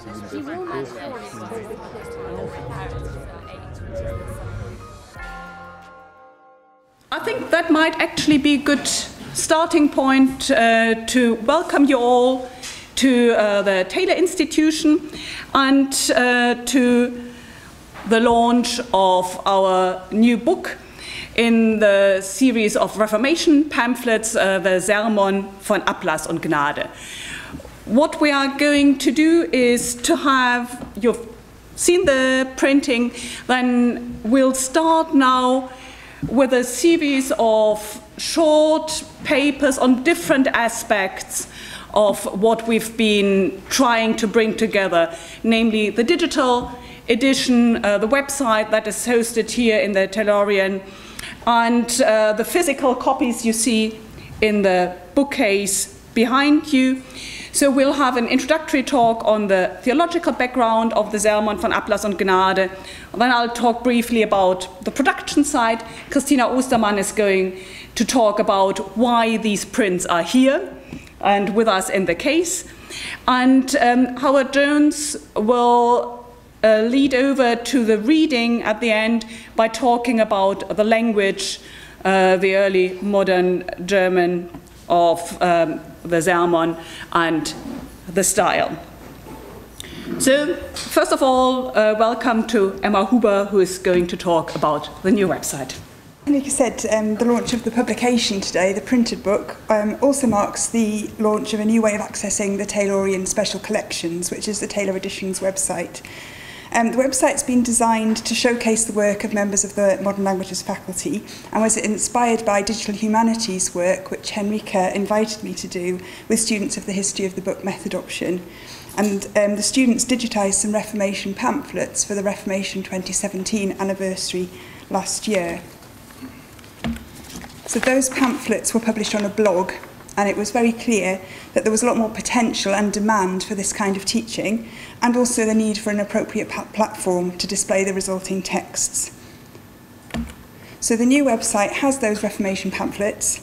I think that might actually be a good starting point to welcome you all to the Taylor Institution and to the launch of our new book in the series of Reformation pamphlets, the Sermon von Ablass und Gnade. What we are going to do is to have, you've seen the printing, then we'll start now with a series of short papers on different aspects of what we've been trying to bring together, namely the digital edition, the website that is hosted here in the Taylorian, and the physical copies you see in the bookcase behind you. So we'll have an introductory talk on the theological background of the Sermon von Ablass und Gnade. And then I'll talk briefly about the production side. Christina Ostermann is going to talk about why these prints are here and with us in the case. And Howard Jones will lead over to the reading at the end by talking about the language, the early modern German of the Sermon and the style. So, first of all, welcome to Emma Huber, who is going to talk about the new website. Henrike said the launch of the publication today, the printed book, also marks the launch of a new way of accessing the Taylorian Special Collections, which is the Taylor Editions website. The website's been designed to showcase the work of members of the Modern Languages faculty and was inspired by digital humanities work, which Henrike invited me to do with students of the History of the Book method option. And the students digitised some Reformation pamphlets for the Reformation 2017 anniversary last year. So those pamphlets were published on a blog, and it was very clear that there was a lot more potential and demand for this kind of teaching, and also the need for an appropriate platform to display the resulting texts. So the new website has those Reformation pamphlets,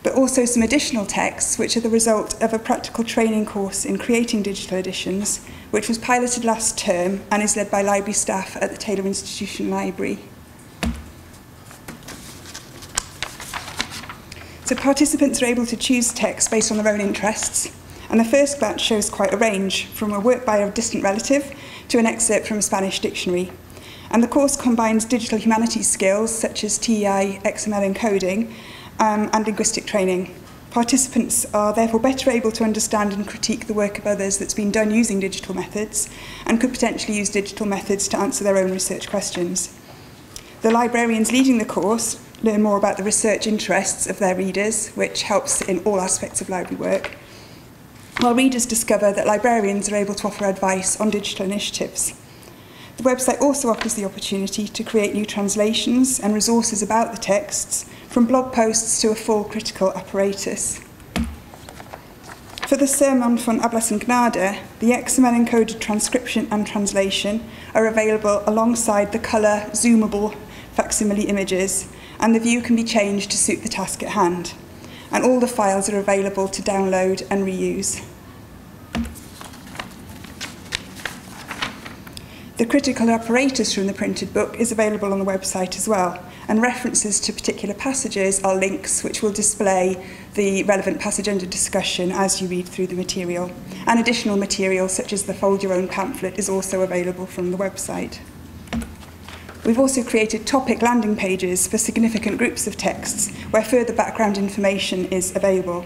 but also some additional texts which are the result of a practical training course in creating digital editions, which was piloted last term and is led by library staff at the Taylor Institution Library. So participants are able to choose texts based on their own interests, and the first glance shows quite a range, from a work by a distant relative to an excerpt from a Spanish dictionary. And the course combines digital humanities skills such as TEI, XML encoding, and linguistic training. Participants are therefore better able to understand and critique the work of others that's been done using digital methods, and could potentially use digital methods to answer their own research questions. The librarians leading the course learn more about the research interests of their readers, which helps in all aspects of library work, while readers discover that librarians are able to offer advice on digital initiatives. The website also offers the opportunity to create new translations and resources about the texts, from blog posts to a full critical apparatus. For the Sermon von Ablass und Gnade, the XML encoded transcription and translation are available alongside the colour, zoomable facsimile images, and the view can be changed to suit the task at hand. And all the files are available to download and reuse. The critical apparatus from the printed book is available on the website as well, and references to particular passages are links which will display the relevant passage under discussion as you read through the material. And additional material such as the Fold Your Own pamphlet is also available from the website. We've also created topic landing pages for significant groups of texts where further background information is available.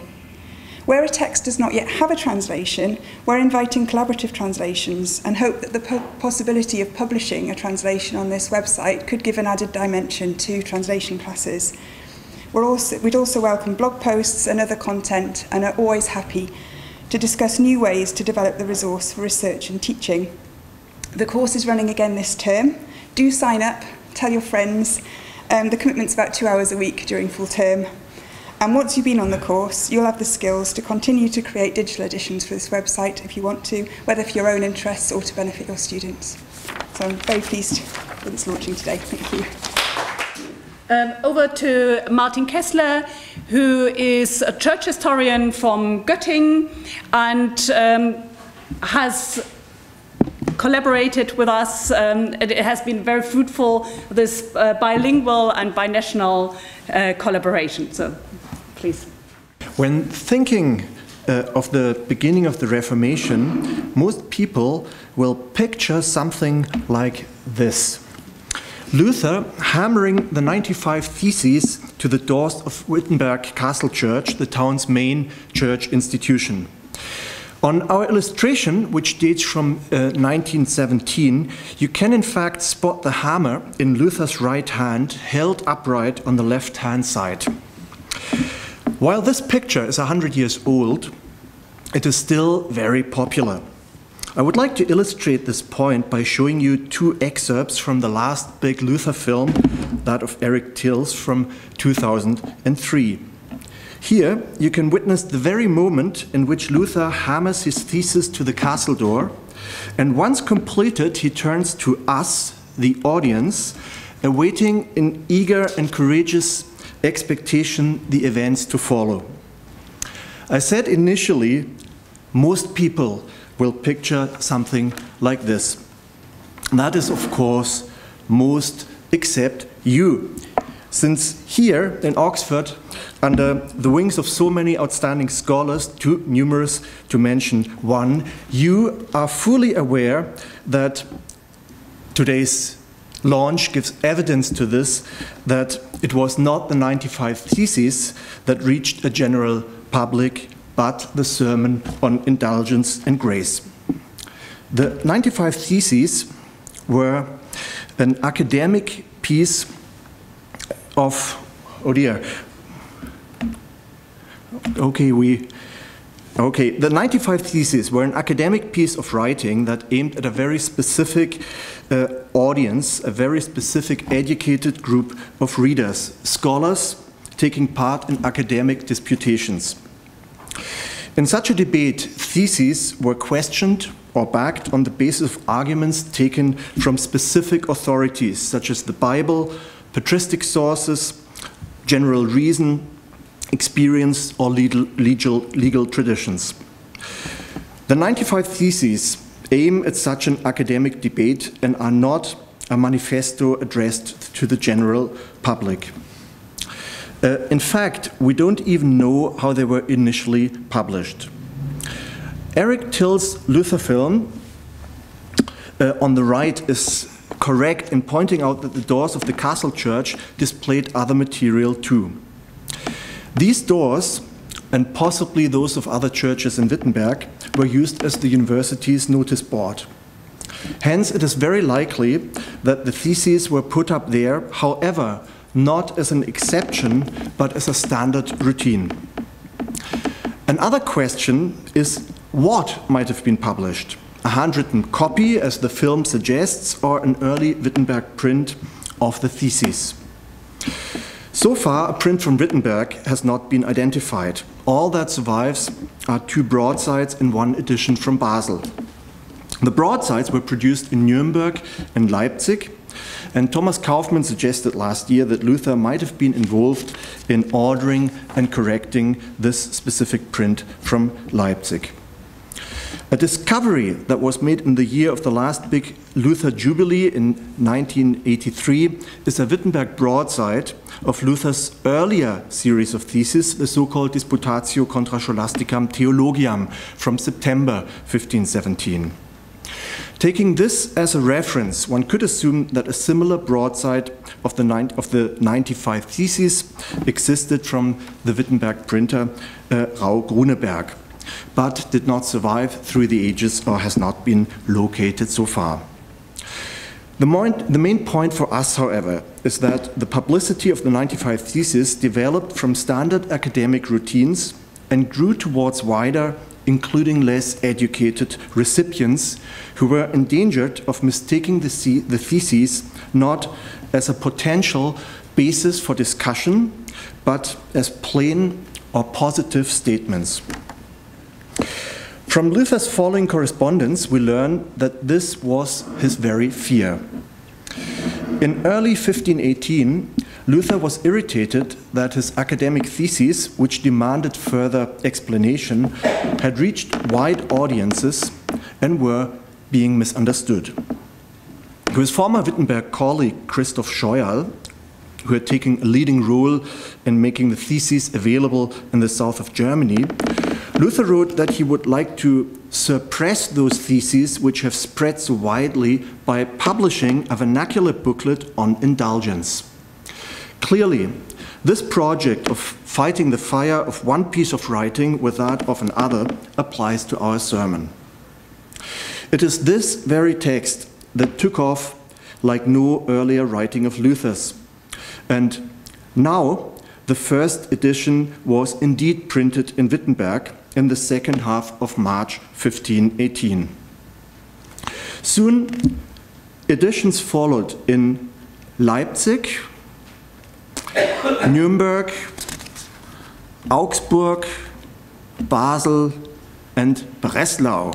Where a text does not yet have a translation, we're inviting collaborative translations and hope that the possibility of publishing a translation on this website could give an added dimension to translation classes. We'd also welcome blog posts and other content, and are always happy to discuss new ways to develop the resource for research and teaching. The course is running again this term. Do sign up, tell your friends. The commitment's about 2 hours a week during full term. And once you've been on the course, you'll have the skills to continue to create digital editions for this website if you want to, whether for your own interests or to benefit your students. So I'm very pleased that it's launching today. Thank you. Over to Martin Keßler, who is a church historian from Göttingen and has collaborated with us. It has been very fruitful, this bilingual and binational collaboration. So, please. When thinking of the beginning of the Reformation, most people will picture something like this. Luther hammering the 95 Theses to the doors of Wittenberg Castle Church, the town's main church institution. On our illustration, which dates from 1917, you can in fact spot the hammer in Luther's right hand, held upright on the left-hand side. While this picture is 100 years old, it is still very popular. I would like to illustrate this point by showing you two excerpts from the last big Luther film, that of Eric Tills from 2003. Here you can witness the very moment in which Luther hammers his thesis to the castle door, and once completed he turns to us, the audience, awaiting in eager and courageous expectation the events to follow. I said initially, most people will picture something like this. That is, of course, most except you. Since here in Oxford, under the wings of so many outstanding scholars, too numerous to mention one, you are fully aware that today's launch gives evidence to this, that it was not the 95 Theses that reached a general public, but the Sermon on Indulgence and Grace. The 95 Theses were an academic piece of, oh dear, the 95 Theses were an academic piece of writing that aimed at a very specific audience, a very specific educated group of readers, scholars taking part in academic disputations. In such a debate, theses were questioned or backed on the basis of arguments taken from specific authorities, such as the Bible, patristic sources, general reason, experience, or legal traditions. The 95 Theses aim at such an academic debate and are not a manifesto addressed to the general public. In fact, we don't even know how they were initially published. Eric Tills' Luther film on the right is correct in pointing out that the doors of the castle church displayed other material too. These doors, and possibly those of other churches in Wittenberg, were used as the university's notice board. Hence, it is very likely that the theses were put up there, however, not as an exception, but as a standard routine. Another question is what might have been published? A handwritten copy, as the film suggests, or an early Wittenberg print of the theses? So far, a print from Wittenberg has not been identified. All that survives are two broadsides in one edition from Basel. The broadsides were produced in Nuremberg and Leipzig, and Thomas Kaufmann suggested last year that Luther might have been involved in ordering and correcting this specific print from Leipzig. A discovery that was made in the year of the last big Luther Jubilee in 1983 is a Wittenberg broadside of Luther's earlier series of theses, the so-called Disputatio contra Scholasticam Theologiam from September 1517. Taking this as a reference, one could assume that a similar broadside of the 95 Theses existed from the Wittenberg printer Rau-Gruneberg, but did not survive through the ages or has not been located so far. The main point for us, however, is that the publicity of the 95 Theses developed from standard academic routines and grew towards wider, including less educated recipients who were endangered of mistaking the theses not as a potential basis for discussion, but as plain or positive statements. From Luther's following correspondence, we learn that this was his very fear. In early 1518, Luther was irritated that his academic theses, which demanded further explanation, had reached wide audiences and were being misunderstood. His former Wittenberg colleague, Christoph Scheuerl, who had taken a leading role in making the theses available in the south of Germany, Luther wrote that he would like to suppress those theses which have spread so widely by publishing a vernacular booklet on indulgence. Clearly, this project of fighting the fire of one piece of writing with that of another applies to our sermon. It is this very text that took off like no earlier writing of Luther's. And now, the first edition was indeed printed in Wittenberg in the second half of March 1518. Soon, editions followed in Leipzig, Nuremberg, Augsburg, Basel, and Breslau.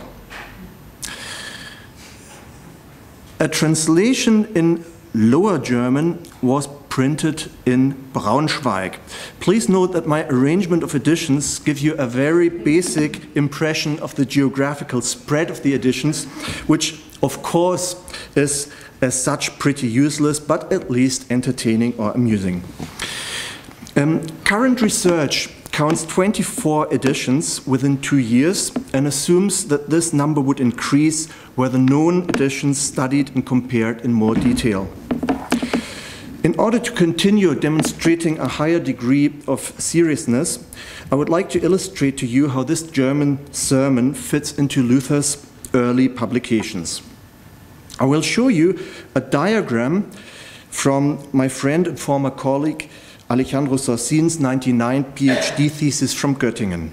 A translation in Lower German was printed in Braunschweig. Please note that my arrangement of editions give you a very basic impression of the geographical spread of the editions, which of course is as such pretty useless, but at least entertaining or amusing. Current research counts 24 editions within 2 years and assumes that this number would increase were the known editions studied and compared in more detail. In order to continue demonstrating a higher degree of seriousness, I would like to illustrate to you how this German sermon fits into Luther's early publications. I will show you a diagram from my friend and former colleague Alejandro Sorsin's 1999 PhD thesis from Göttingen.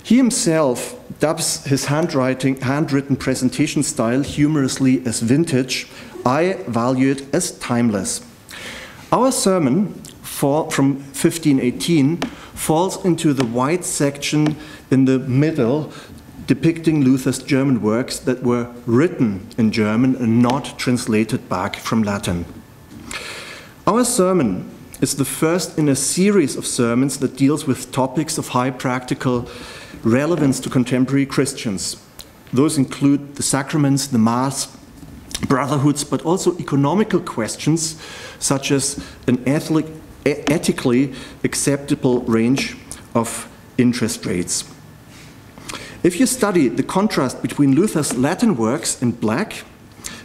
He himself dubs his handwritten presentation style humorously as vintage. I value it as timeless. Our sermon from 1518 falls into the white section in the middle, depicting Luther's German works that were written in German and not translated back from Latin. Our sermon is the first in a series of sermons that deals with topics of high practical relevance to contemporary Christians. Those include the sacraments, the Mass, brotherhoods, but also economical questions such as an ethically acceptable range of interest rates. If you study the contrast between Luther's Latin works in black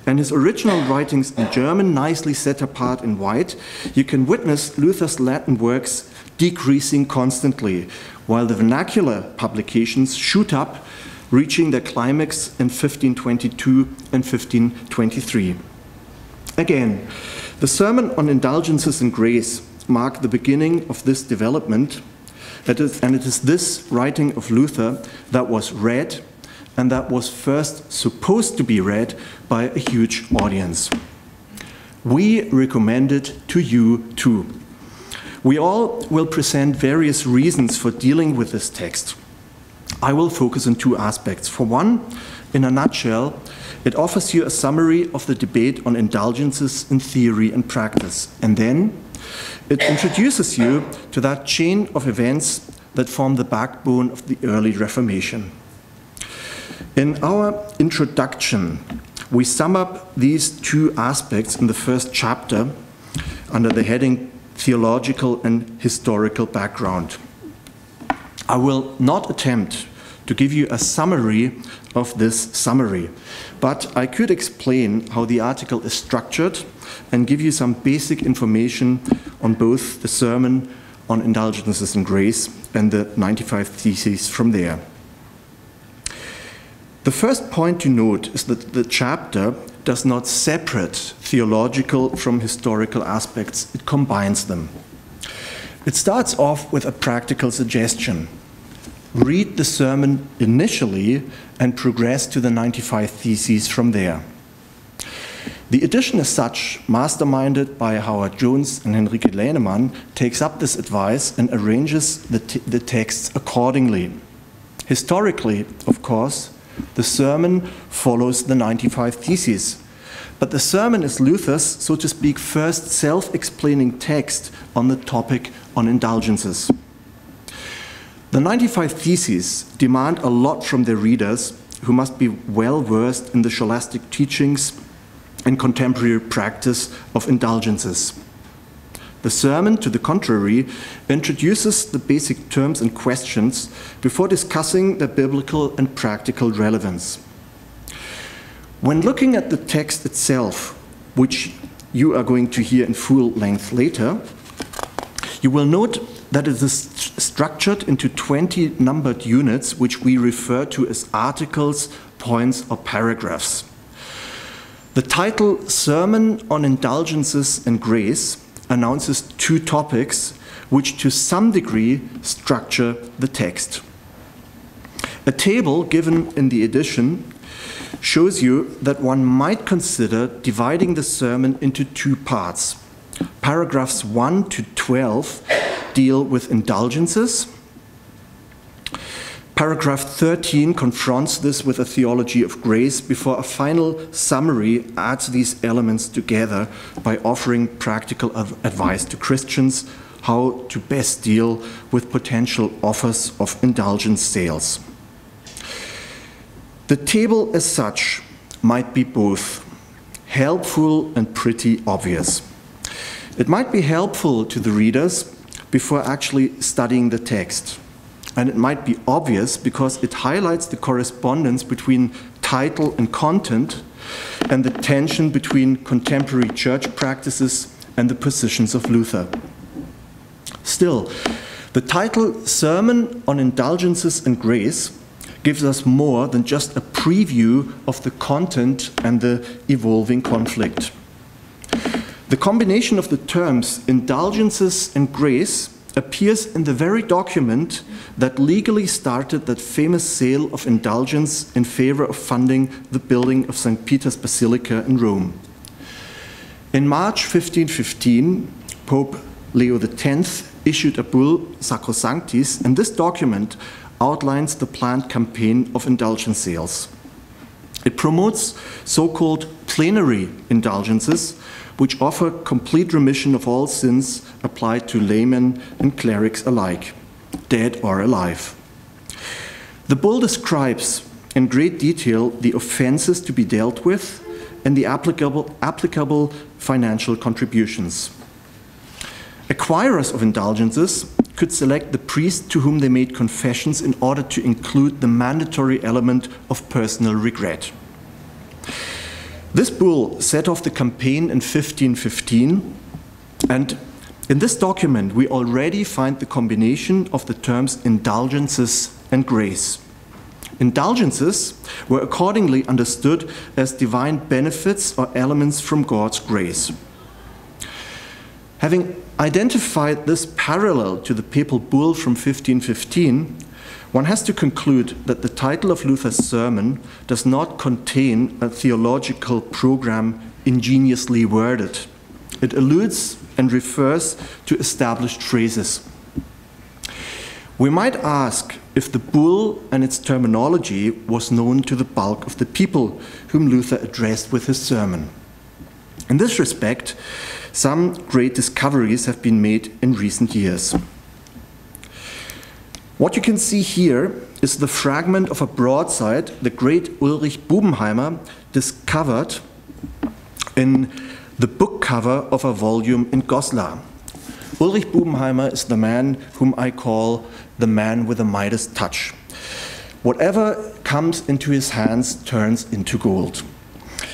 and his original writings in German, nicely set apart in white, you can witness Luther's Latin works decreasing constantly, while the vernacular publications shoot up, reaching their climax in 1522 and 1523. Again, the sermon on Indulgences and Grace marked the beginning of this development, and it is this writing of Luther that was read and that was first supposed to be read by a huge audience. We recommend it to you too. We all will present various reasons for dealing with this text. I will focus on two aspects. For one, in a nutshell, it offers you a summary of the debate on indulgences in theory and practice. And then it introduces you to that chain of events that form the backbone of the early Reformation. In our introduction, we sum up these two aspects in the first chapter under the heading Theological and Historical Background. I will not attempt to give you a summary of this summary, but I could explain how the article is structured and give you some basic information on both the sermon on Indulgences and Grace and the 95 theses from there. The first point to note is that the chapter does not separate theological from historical aspects, it combines them. It starts off with a practical suggestion. Read the sermon initially and progress to the 95 theses from there. The edition as such, masterminded by Howard Jones and Henrike Lähnemann, takes up this advice and arranges the texts accordingly. Historically, of course, the sermon follows the 95 theses, but the sermon is Luther's, so to speak, first self-explaining text on the topic on indulgences. The 95 theses demand a lot from their readers, who must be well versed in the scholastic teachings and contemporary practice of indulgences. The sermon, to the contrary, introduces the basic terms and questions before discussing their biblical and practical relevance. When looking at the text itself, which you are going to hear in full length later, you will note that it is structured into 20 numbered units, which we refer to as articles, points, or paragraphs. The title Sermon on Indulgences and Grace announces two topics which to some degree structure the text. A table given in the edition shows you that one might consider dividing the sermon into two parts. Paragraphs 1 to 12 deal with indulgences. Paragraph 13 confronts this with a theology of grace before a final summary adds these elements together by offering practical advice to Christians how to best deal with potential offers of indulgence sales. The table as such might be both helpful and pretty obvious. It might be helpful to the readers before actually studying the text. And it might be obvious because it highlights the correspondence between title and content and the tension between contemporary church practices and the positions of Luther. Still, the title Sermon on Indulgences and Grace gives us more than just a preview of the content and the evolving conflict. The combination of the terms indulgences and grace appears in the very document that legally started that famous sale of indulgence in favor of funding the building of St. Peter's Basilica in Rome. In March 1515, Pope Leo X issued a bull, Sacrosanctis, and this document outlines the planned campaign of indulgence sales. It promotes so-called plenary indulgences, which offer complete remission of all sins applied to laymen and clerics alike, dead or alive. The bull describes in great detail the offenses to be dealt with and the applicable financial contributions. Acquirers of indulgences could select the priest to whom they made confessions in order to include the mandatory element of personal regret. This bull set off the campaign in 1515, and in this document we already find the combination of the terms indulgences and grace. Indulgences were accordingly understood as divine benefits or elements from God's grace. Having identified this parallel to the papal bull from 1515, one has to conclude that the title of Luther's sermon does not contain a theological program ingeniously worded. It alludes and refers to established phrases. We might ask if the bull and its terminology was known to the bulk of the people whom Luther addressed with his sermon. In this respect, some great discoveries have been made in recent years. What you can see here is the fragment of a broadside the great Ulrich Bubenheimer discovered in the book cover of a volume in Goslar. Ulrich Bubenheimer is the man whom I call the man with the Midas touch. Whatever comes into his hands turns into gold.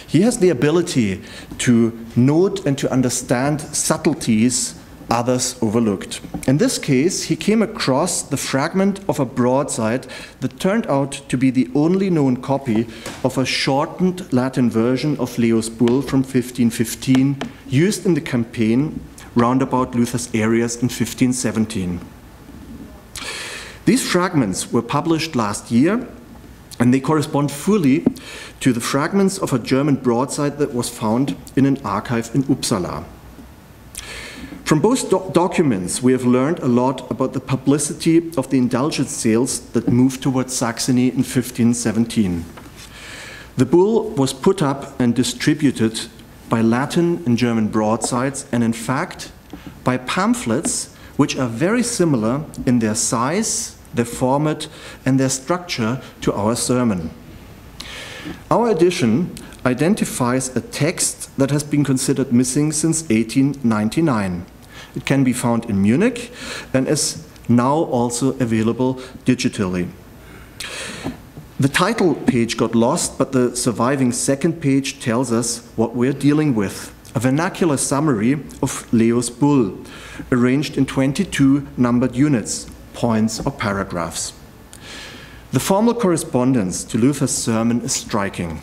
He has the ability to note and to understand subtleties others overlooked. In this case, he came across the fragment of a broadside that turned out to be the only known copy of a shortened Latin version of Leo's bull from 1515, used in the campaign roundabout Luther's areas in 1517. These fragments were published last year, and they correspond fully to the fragments of a German broadside that was found in an archive in Uppsala. From both documents, we have learned a lot about the publicity of the indulgence sales that moved towards Saxony in 1517. The bull was put up and distributed by Latin and German broadsides, and in fact, by pamphlets which are very similar in their size, their format, and their structure to our sermon. Our edition identifies a text that has been considered missing since 1899. It can be found in Munich and is now also available digitally. The title page got lost, but the surviving second page tells us what we're dealing with. A vernacular summary of Leo's bull, arranged in 22 numbered units, points or paragraphs. The formal correspondence to Luther's sermon is striking.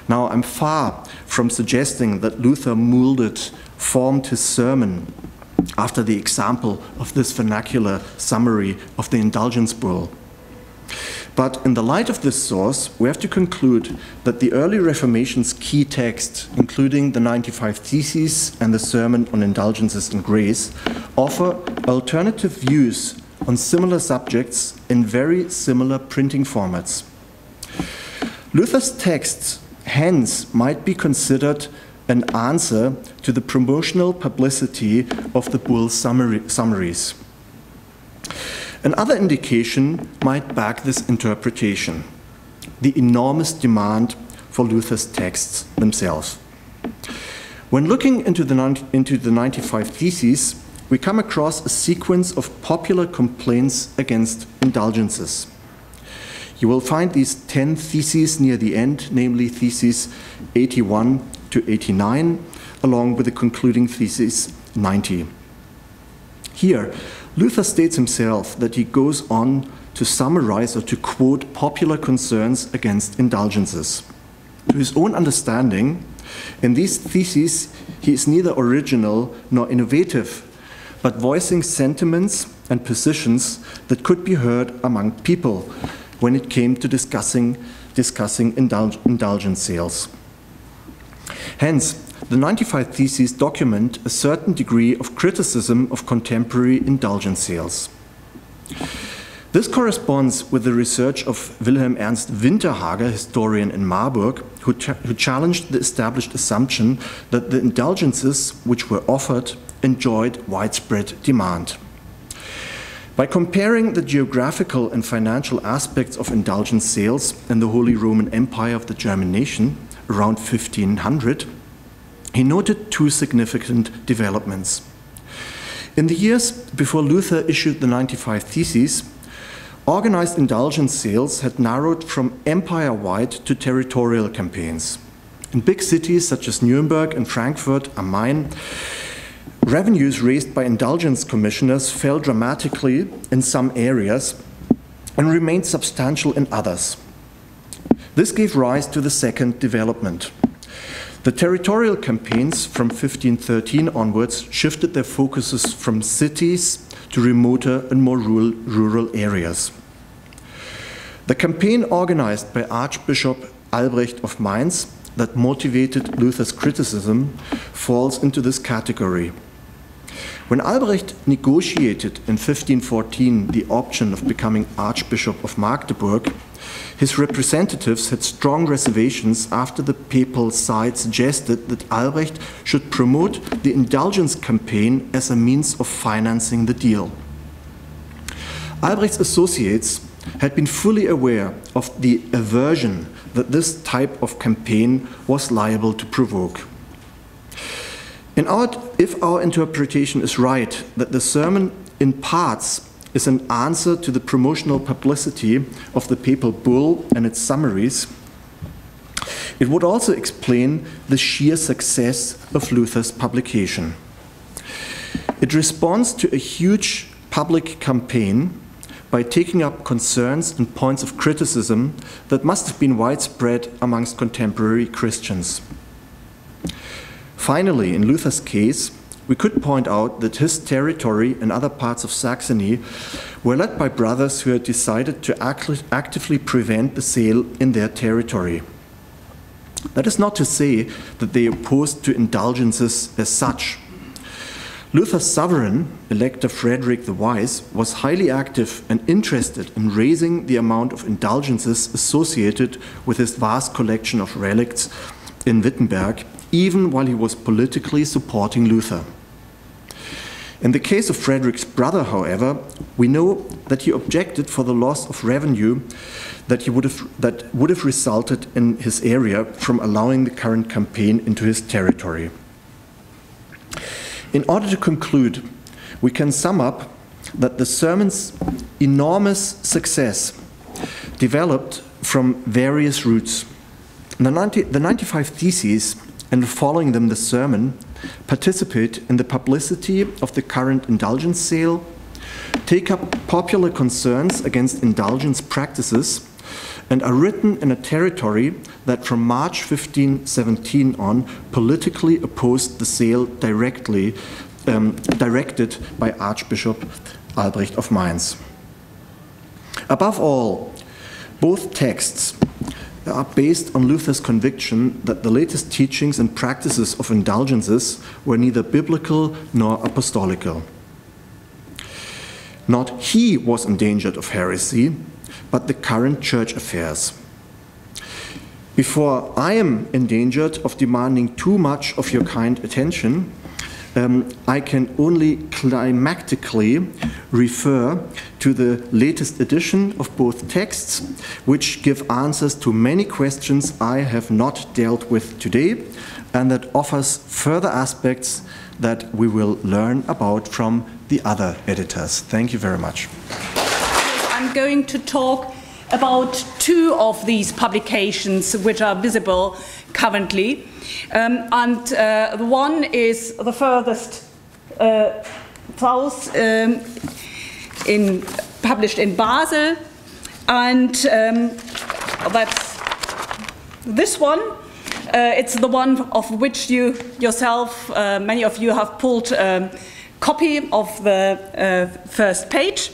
Now, I'm far from suggesting that Luther formed his sermon after the example of this vernacular summary of the Indulgence Bull. But in the light of this source, we have to conclude that the early Reformation's key text, including the 95 Theses and the Sermon on Indulgences and Grace, offer alternative views on similar subjects in very similar printing formats. Luther's texts, hence, might be considered an answer to the promotional publicity of the Bull's summaries. Another indication might back this interpretation: the enormous demand for Luther's texts themselves. When looking into the 95 Theses, we come across a sequence of popular complaints against indulgences. You will find these 10 theses near the end, namely theses 81 to 89, along with the concluding thesis 90. Here, Luther states himself that he goes on to summarize or to quote popular concerns against indulgences. To his own understanding, in these theses, he is neither original nor innovative, but voicing sentiments and positions that could be heard among people when it came to discussing indulgence sales. Hence, the 95 Theses document a certain degree of criticism of contemporary indulgence sales. This corresponds with the research of Wilhelm Ernst Winterhager, historian in Marburg, who challenged the established assumption that the indulgences which were offered enjoyed widespread demand. By comparing the geographical and financial aspects of indulgence sales in the Holy Roman Empire of the German nation around 1500, he noted two significant developments. In the years before Luther issued the 95 Theses, organized indulgence sales had narrowed from empire-wide to territorial campaigns. In big cities such as Nuremberg and Frankfurt am Main, revenues raised by indulgence commissioners fell dramatically in some areas and remained substantial in others. This gave rise to the second development. The territorial campaigns from 1513 onwards shifted their focuses from cities to remoter and more rural areas. The campaign organized by Archbishop Albrecht of Mainz that motivated Luther's criticism falls into this category. When Albrecht negotiated in 1514 the option of becoming Archbishop of Magdeburg, his representatives had strong reservations after the papal side suggested that Albrecht should promote the indulgence campaign as a means of financing the deal. Albrecht's associates had been fully aware of the aversion that this type of campaign was liable to provoke. If our interpretation is right, that the sermon in parts is an answer to the promotional publicity of the papal bull and its summaries, it would also explain the sheer success of Luther's publication. It responds to a huge public campaign by taking up concerns and points of criticism that must have been widespread amongst contemporary Christians. Finally, in Luther's case, we could point out that his territory and other parts of Saxony were led by brothers who had decided to actively prevent the sale in their territory. That is not to say that they opposed to indulgences as such. Luther's sovereign, Elector Frederick the Wise, was highly active and interested in raising the amount of indulgences associated with his vast collection of relics in Wittenberg, even while he was politically supporting Luther. In the case of Frederick's brother, however, we know that he objected for the loss of revenue that would have resulted in his area from allowing the current campaign into his territory. In order to conclude, we can sum up that the sermon's enormous success developed from various roots. The 95 theses, and following them the sermon, participate in the publicity of the current indulgence sale, take up popular concerns against indulgence practices, and are written in a territory that from March 1517 on politically opposed the sale directed by Archbishop Albrecht of Mainz. Above all, both texts are based on Luther's conviction that the latest teachings and practices of indulgences were neither biblical nor apostolical. Not he was endangered of heresy, but the current church affairs. Before I am endangered of demanding too much of your kind attention, I can only climactically refer to the latest edition of both texts, which give answers to many questions I have not dealt with today, and that offers further aspects that we will learn about from the other editors. Thank you very much. I'm going to talk about two of these publications which are visible currently. The one is the furthest south, published in Basel, and that's this one. It's the one of which you yourself, many of you have pulled a copy of the first page.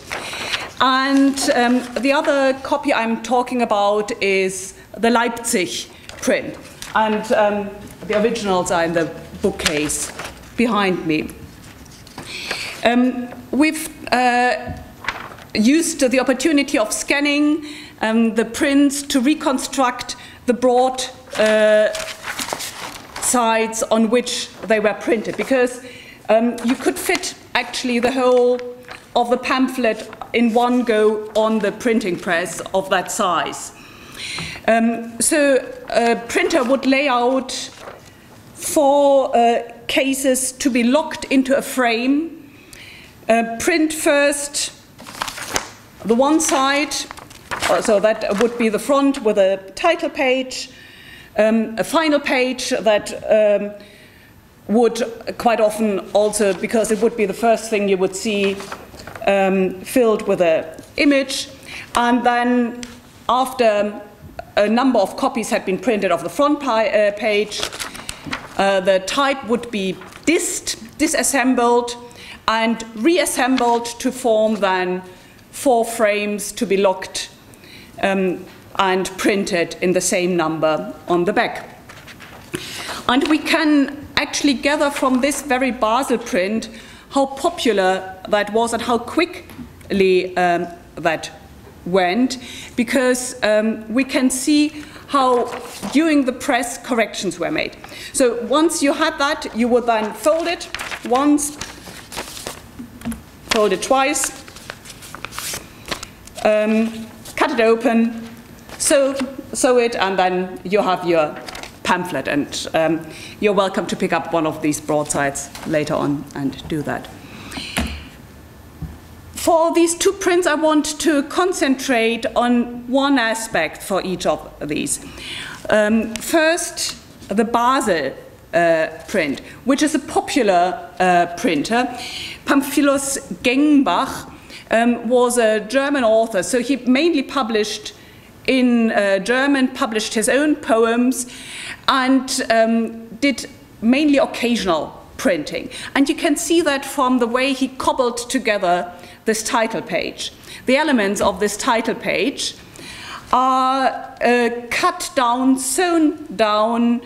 And the other copy I'm talking about is the Leipzig print. And the originals are in the bookcase behind me. We've used the opportunity of scanning the prints to reconstruct the broad sides on which they were printed, because you could fit actually the whole of the pamphlet in one go on the printing press of that size. So a printer would lay out 4 cases to be locked into a frame. Print first the one side, so that would be the front with a title page, a final page that would quite often also, because it would be the first thing you would see, filled with an image, and then after a number of copies had been printed of the front page, the type would be disassembled and reassembled to form then 4 frames to be locked and printed in the same number on the back. And we can actually gather from this very Basel print how popular that was and how quickly that went, because we can see how during the press corrections were made. So once you had that, you would then fold it once, fold it twice, cut it open, sew it, and then you have your pamphlet, and you're welcome to pick up one of these broadsides later on and do that. For these 2 prints, I want to concentrate on one aspect for each of these. First, the Basel print, which is a popular printer. Pamphilus Gengbach was a German author, so he mainly published in German, published his own poems, and did mainly occasional printing. And you can see that from the way he cobbled together this title page. The elements of this title page are cut down, sewn down,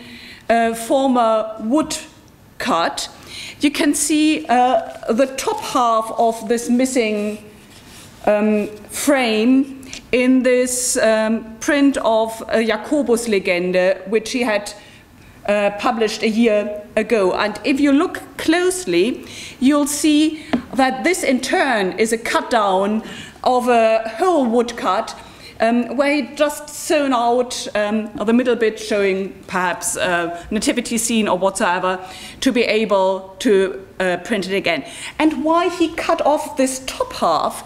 former wood cut. You can see the top half of this missing frame in this print of Jakobus-Legende, which he had published a year ago. And if you look closely, you'll see that this in turn is a cut down of a whole woodcut where he just sewn out the middle bit showing perhaps a nativity scene or whatsoever to be able to print it again. And why he cut off this top half,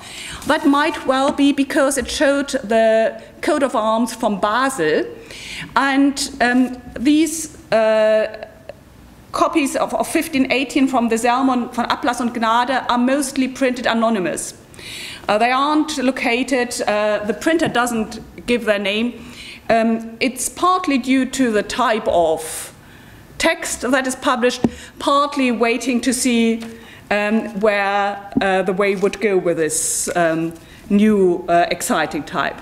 that might well be because it showed the coat of arms from Basel, and these copies of 1518 from the Sermon von Ablass und Gnade are mostly printed anonymous. They aren't located, the printer doesn't give their name. It's partly due to the type of text that is published, partly waiting to see where the way would go with this new exciting type.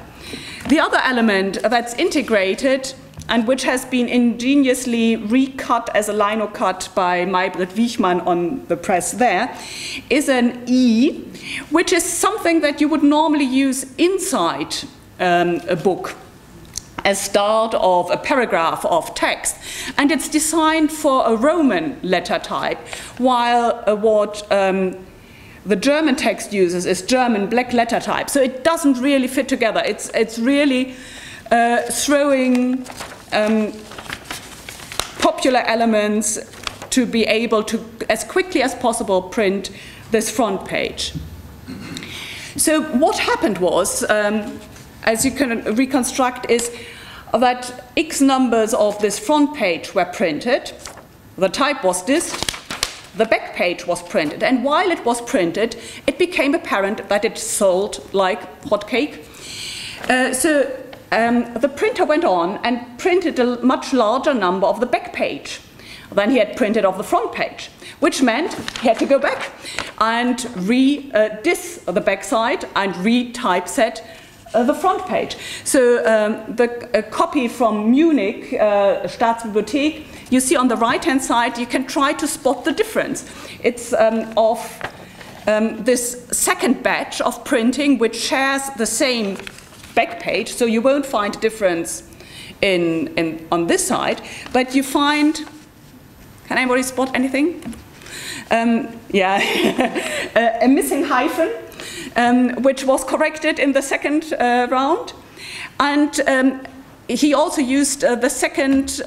The other element that's integrated and which has been ingeniously recut as a lino cut by Maybrit Wiechmann on the press there, is an E, which is something that you would normally use inside a book as start of a paragraph of text. And it's designed for a Roman letter type, while what the German text uses is German black letter type. So it doesn't really fit together. It's really throwing popular elements to be able to, as quickly as possible, print this front page. So what happened was, as you can reconstruct, is that X numbers of this front page were printed, the type was disked, the back page was printed, and while it was printed, it became apparent that it sold like hotcake. The printer went on and printed a much larger number of the back page than he had printed of the front page, which meant he had to go back and re-disk the back side and re-typeset the front page. So the copy from Munich, Staatsbibliothek, you see on the right-hand side, you can try to spot the difference. It's of this second batch of printing, which shares the same back page, so you won't find a difference on this side, but you find, can anybody spot anything? Yeah, a missing hyphen, which was corrected in the second round, and he also used the second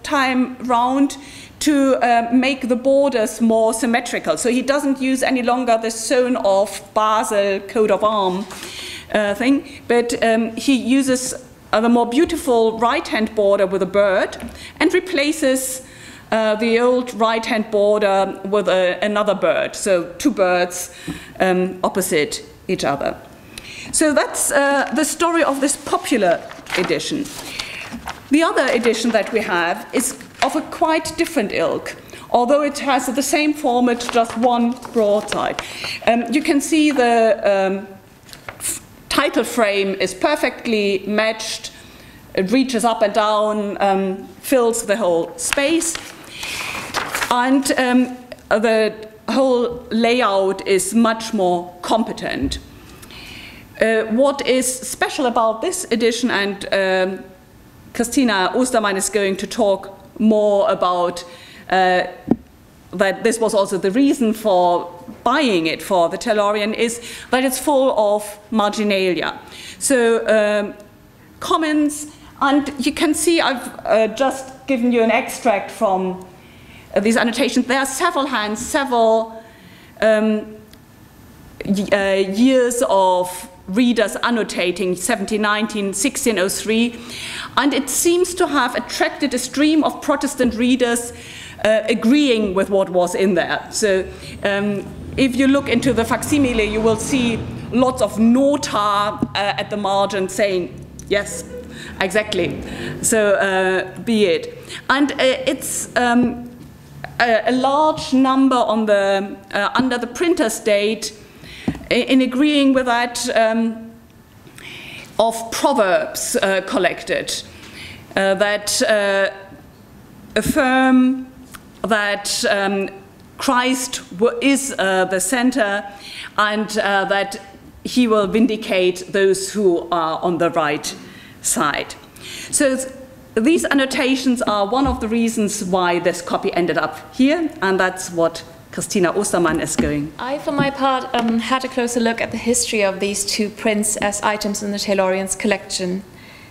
time round to make the borders more symmetrical, so he doesn't use any longer the sewn off Basel coat of arm thing, but he uses the more beautiful right-hand border with a bird and replaces the old right-hand border with another bird, so two birds opposite each other. So that's the story of this popular edition. The other edition that we have is of a quite different ilk, although it has the same format, just one broadside. You can see the title frame is perfectly matched, it reaches up and down, fills the whole space, and the whole layout is much more competent. What is special about this edition, and Christina Ostermann is going to talk more about that this was also the reason for buying it for the Taylorian, is that it's full of marginalia. So comments, and you can see I've just given you an extract from these annotations. There are several hands, several years of readers annotating 1719, 1603, and it seems to have attracted a stream of Protestant readers agreeing with what was in there. So if you look into the facsimile, you will see lots of nota at the margin saying, yes, exactly, so be it. And it's a large number on the, under the printer's date, in agreeing with that, of proverbs collected that affirm that Christ is the center, and that he will vindicate those who are on the right side. So these annotations are one of the reasons why this copy ended up here, and that's what Christina Ostermann is going. I, for my part, had a closer look at the history of these two prints as items in the Taylorian's collection.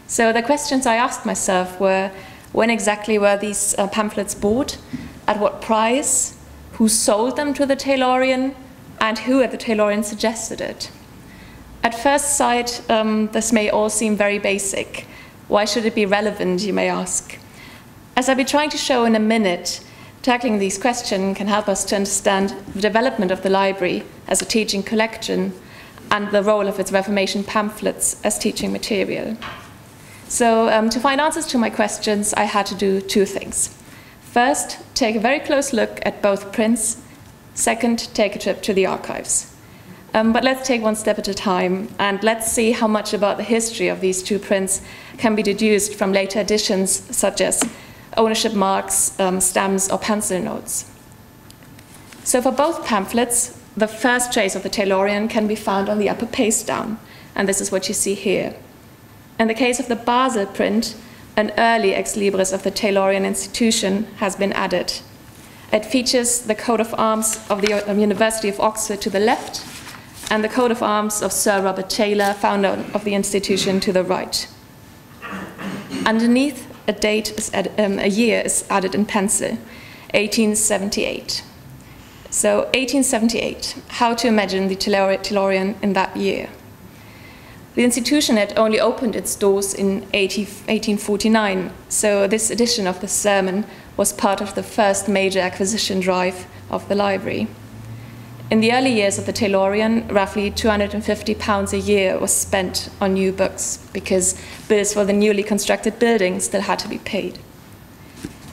So the questions I asked myself were, when exactly were these pamphlets bought, at what price, who sold them to the Taylorian, and who at the Taylorian suggested it? At first sight, this may all seem very basic. Why should it be relevant, you may ask? As I'll be trying to show in a minute, tackling these questions can help us to understand the development of the library as a teaching collection and the role of its Reformation pamphlets as teaching material. So to find answers to my questions, I had to do two things. First, take a very close look at both prints. Second, take a trip to the archives. But let's take one step at a time, and let's see how much about the history of these two prints can be deduced from later editions, such as ownership marks, stamps, or pencil notes. So for both pamphlets, the first trace of the Taylorian can be found on the upper page down, and this is what you see here. In the case of the Basel print, an early ex libris of the Taylorian institution has been added. It features the coat of arms of the University of Oxford to the left, and the coat of arms of Sir Robert Taylor, founder of the institution, to the right. Underneath, a year is added in pencil, 1878. So 1878, how to imagine the Taylorian in that year? The institution had only opened its doors in 1849, so this edition of the sermon was part of the first major acquisition drive of the library. In the early years of the Taylorian, roughly £250 a year was spent on new books because bills for the newly constructed building still had to be paid.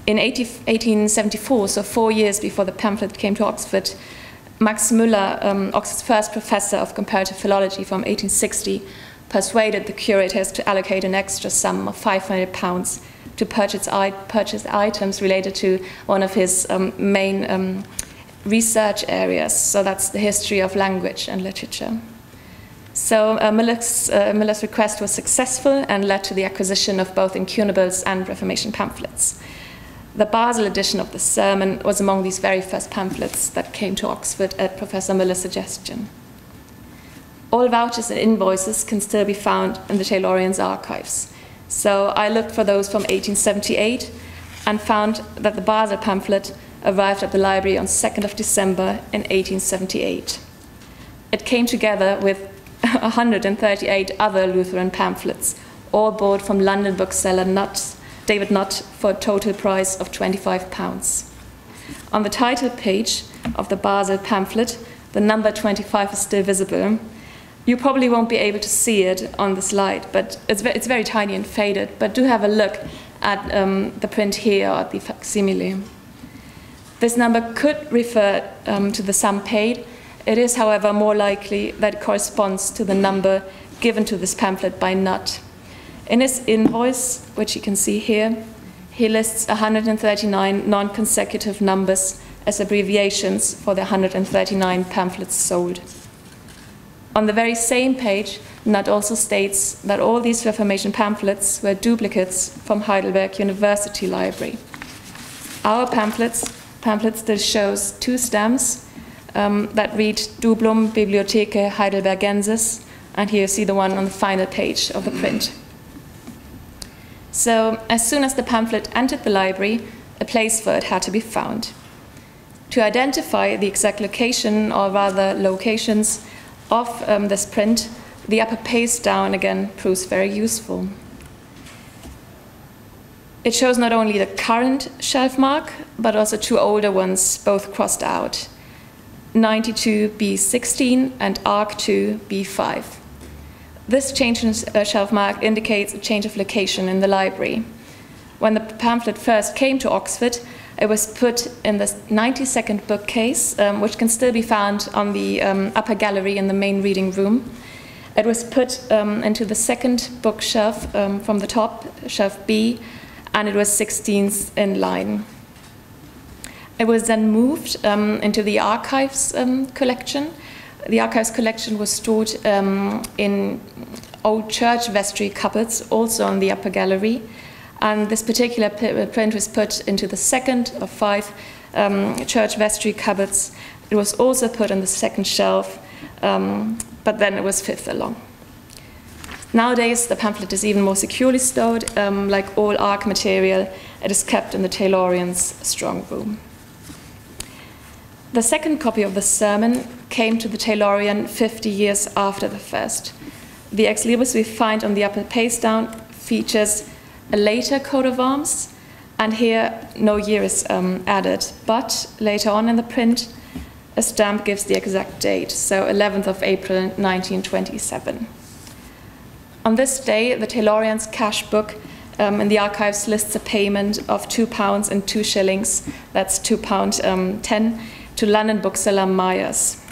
In 1874, so 4 years before the pamphlet came to Oxford, Max Müller, Oxford's first professor of comparative philology from 1860, persuaded the curators to allocate an extra sum of £500 to purchase items related to one of his main research areas, so that's the history of language and literature. So Müller's request was successful and led to the acquisition of both incunables and Reformation pamphlets. The Basel edition of the sermon was among these very first pamphlets that came to Oxford at Professor Müller's suggestion. All vouchers and invoices can still be found in the Taylorian's archives. So I looked for those from 1878 and found that the Basel pamphlet arrived at the library on 2nd of December in 1878. It came together with 138 other Lutheran pamphlets, all bought from London bookseller David Nutt for a total price of £25. On the title page of the Basel pamphlet, the number 25 is still visible. You probably won't be able to see it on the slide, but it's very tiny and faded, but do have a look at the print here, or at the facsimile. This number could refer to the sum paid. It is, however, more likely that it corresponds to the number given to this pamphlet by Nutt. In his invoice, which you can see here, he lists 139 non-consecutive numbers as abbreviations for the 139 pamphlets sold. On the very same page, Nutt also states that all these Reformation pamphlets were duplicates from Heidelberg University Library. Our pamphlet still shows two stamps that read Dublum Bibliotheke Heidelbergensis, and here you see the one on the final page of the print. So as soon as the pamphlet entered the library, a place for it had to be found. To identify the exact location, or rather locations, of this print, the upper page down again proves very useful. It shows not only the current shelf mark, but also two older ones, both crossed out, 92B16 and ARC2 B5. This change in shelf mark indicates a change of location in the library. When the pamphlet first came to Oxford, it was put in the 92nd bookcase, which can still be found on the upper gallery in the main reading room. It was put into the second bookshelf from the top, shelf B, and it was 16th in line. It was then moved into the archives collection. The archives collection was stored in old church vestry cupboards, also on the upper gallery. And this particular print was put into the second of 5 church vestry cupboards. It was also put on the second shelf, but then it was fifth along. Nowadays, the pamphlet is even more securely stowed. Like all ARC material, it is kept in the Taylorian's strong room. The second copy of the sermon came to the Taylorian 50 years after the first. The ex libris we find on the upper page down features a later coat of arms, and here no year is added, but later on in the print, a stamp gives the exact date, so 11th of April 1927. On this day, the Taylorian's cash book in the archives lists a payment of £2 and 2 shillings, that's £2.10, to London bookseller Myers.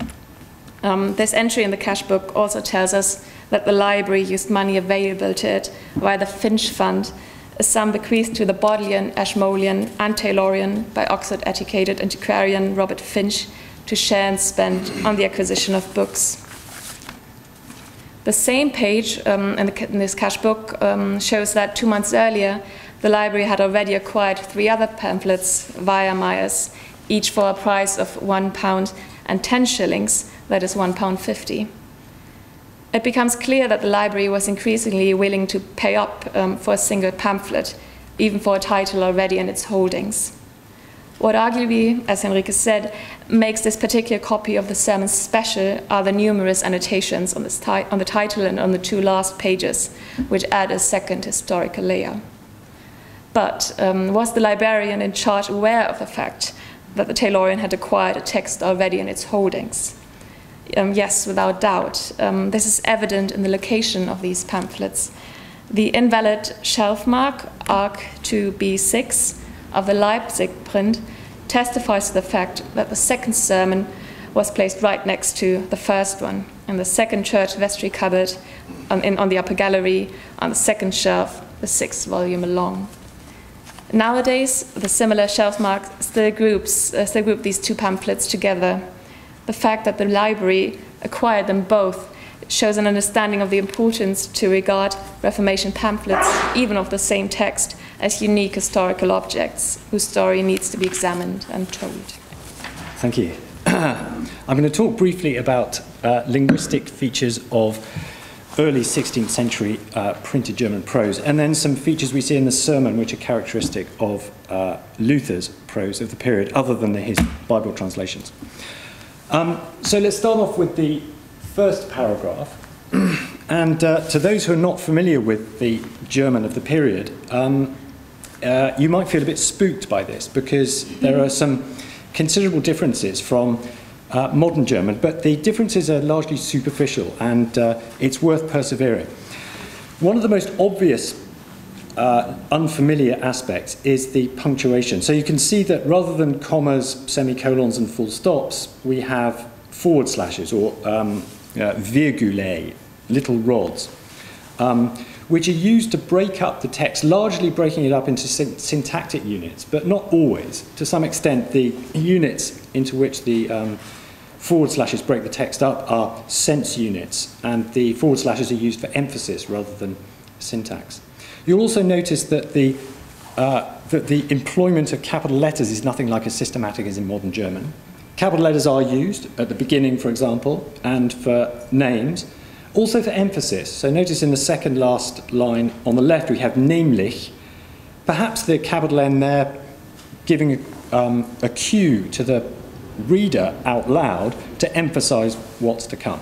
This entry in the cash book also tells us that the library used money available to it via the Finch Fund, a sum bequeathed to the Bodleian, Ashmolean, and Taylorian by Oxford-educated antiquarian Robert Finch to share and spend on the acquisition of books. The same page in this cash book shows that 2 months earlier, the library had already acquired 3 other pamphlets via Myers, each for a price of £1 and 10 shillings, that is £1.50. It becomes clear that the library was increasingly willing to pay up for a single pamphlet, even for a title already in its holdings. What arguably, as Henrike said, makes this particular copy of the sermon special are the numerous annotations on the title and on the 2 last pages, which add a second historical layer. But was the librarian in charge aware of the fact that the Taylorian had acquired a text already in its holdings? Yes, without doubt. This is evident in the location of these pamphlets. The invalid shelf mark, ARC 2B6, of the Leipzig print testifies to the fact that the second sermon was placed right next to the first one, in the second church vestry cupboard, on the upper gallery, on the second shelf, the 6th volume along. Nowadays, the similar shelf mark still group these 2 pamphlets together. The fact that the library acquired them both shows an understanding of the importance to regard Reformation pamphlets, even of the same text, as unique historical objects whose story needs to be examined and told. Thank you. I'm going to talk briefly about linguistic features of early 16th century printed German prose, and then some features we see in the sermon which are characteristic of Luther's prose of the period, other than his Bible translations. So let's start off with the first paragraph. And to those who are not familiar with the German of the period, you might feel a bit spooked by this, because there are some considerable differences from modern German, but the differences are largely superficial, and it's worth persevering. One of the most obvious unfamiliar aspects is the punctuation. So you can see that rather than commas, semicolons, and full stops, we have forward slashes, or virgulae, little rods, which are used to break up the text, largely breaking it up into syntactic units, but not always. To some extent, the units into which the forward slashes break the text up are sense units, and the forward slashes are used for emphasis rather than syntax. You'll also notice that the employment of capital letters is nothing like as systematic as in modern German. Capital letters are used at the beginning, for example, and for names, also for emphasis. So notice in the second last line on the left we have nämlich, perhaps the capital N there giving a cue to the reader out loud to emphasize what's to come.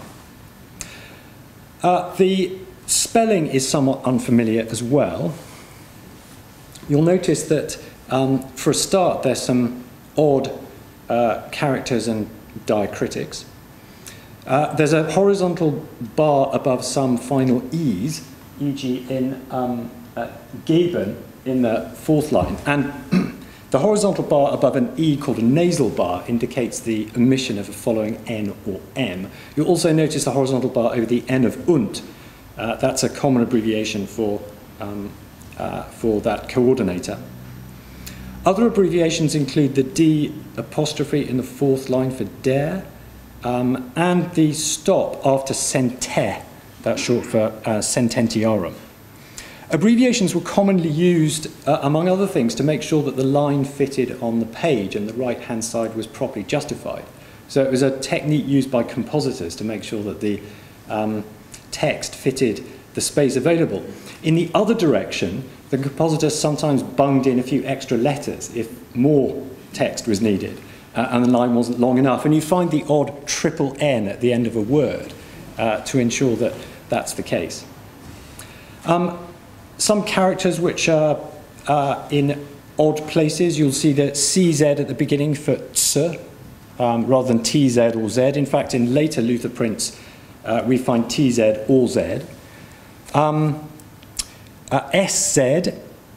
The spelling is somewhat unfamiliar as well. You'll notice that for a start there's some odd characters and diacritics. There's a horizontal bar above some final E's, e.g. in geben in the 4th line, and the horizontal bar above an E called a nasal bar indicates the omission of a following N or M. You'll also notice the horizontal bar over the N of und. That's a common abbreviation for that coordinator. Other abbreviations include the D apostrophe in the 4th line for der, and the stop after sente, that's short for sententiarum. Abbreviations were commonly used, among other things, to make sure that the line fitted on the page and the right-hand side was properly justified. So it was a technique used by compositors to make sure that the text fitted the space available. In the other direction, the compositor sometimes bunged in a few extra letters if more text was needed and the line wasn't long enough. And you find the odd triple N at the end of a word to ensure that that's the case. Some characters which are in odd places, you'll see the CZ at the beginning for ts, rather than TZ or Z. In fact, in later Luther prints, we find TZ or Z. SZ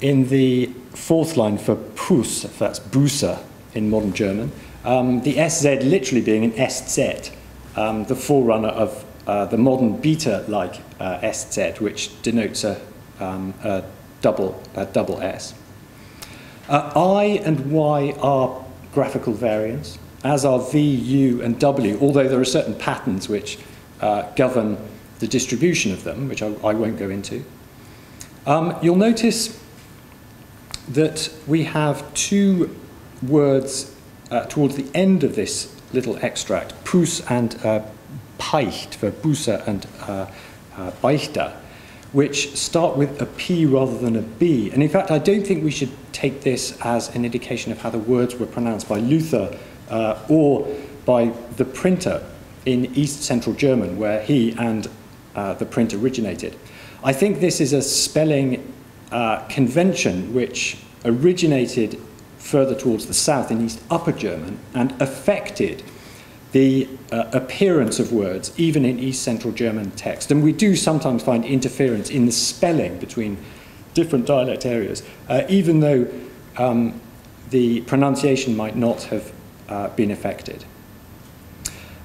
in the fourth line for Puss, that's Busse in modern German. The SZ literally being an SZ, the forerunner of the modern beta-like SZ, which denotes a double S. I and Y are graphical variants, as are V, U, and W, although there are certain patterns which govern the distribution of them, which I won't go into. You'll notice that we have two words towards the end of this little extract, Pus and Peicht, for Busse and Beichter, which start with a P rather than a B. And in fact, I don't think we should take this as an indication of how the words were pronounced by Luther or by the printer in East Central German, where he and the print originated. I think this is a spelling convention which originated further towards the south in East Upper German and affected the appearance of words, even in East Central German text. And we do sometimes find interference in the spelling between different dialect areas, even though the pronunciation might not have been affected.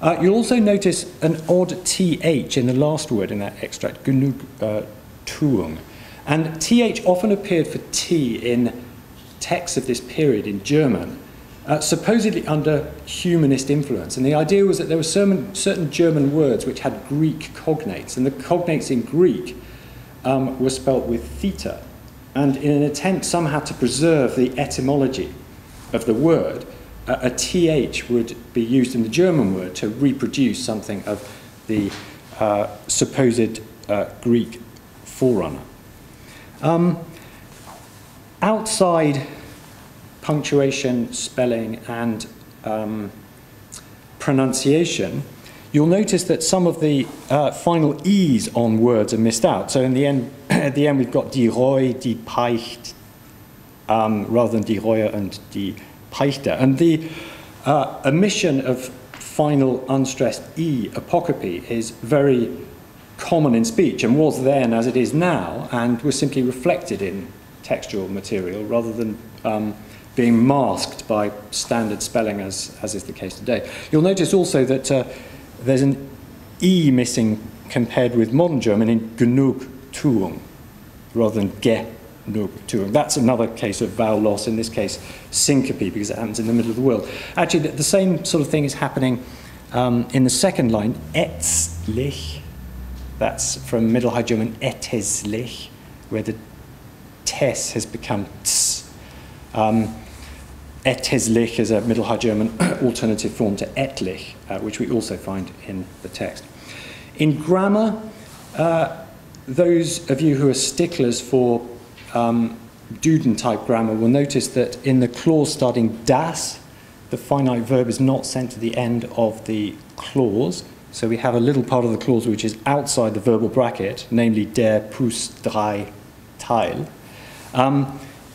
You'll also notice an odd TH in the last word in that extract, Genugtuung. And TH often appeared for T in texts of this period in German, supposedly under humanist influence. And the idea was that there were certain German words which had Greek cognates, and the cognates in Greek were spelt with theta. And in an attempt somehow to preserve the etymology of the word, a TH would be used in the German word to reproduce something of the supposed Greek forerunner. Outside punctuation, spelling, and pronunciation, you'll notice that some of the final E's on words are missed out. So in the end, at the end we've got die Reu, die Peicht, rather than die Reue and die Peichter. And the omission of final unstressed E apocope is very common in speech and was then as it is now, and was simply reflected in textual material rather than being masked by standard spelling as is the case today. You'll notice also that there's an E missing compared with modern German in Genugtuung rather than Genugtuung. That's another case of vowel loss, in this case syncope, because it happens in the middle of the word. Actually, the same sort of thing is happening in the second line, etzlich. That's from Middle High German eteslich, where the tes has become ts. Eteslich is a Middle High German alternative form to etlich, which we also find in the text. In grammar, those of you who are sticklers for Duden-type grammar will notice that in the clause starting das, the finite verb is not sent to the end of the clause. So we have a little part of the clause which is outside the verbal bracket, namely der Plus 3 Teil.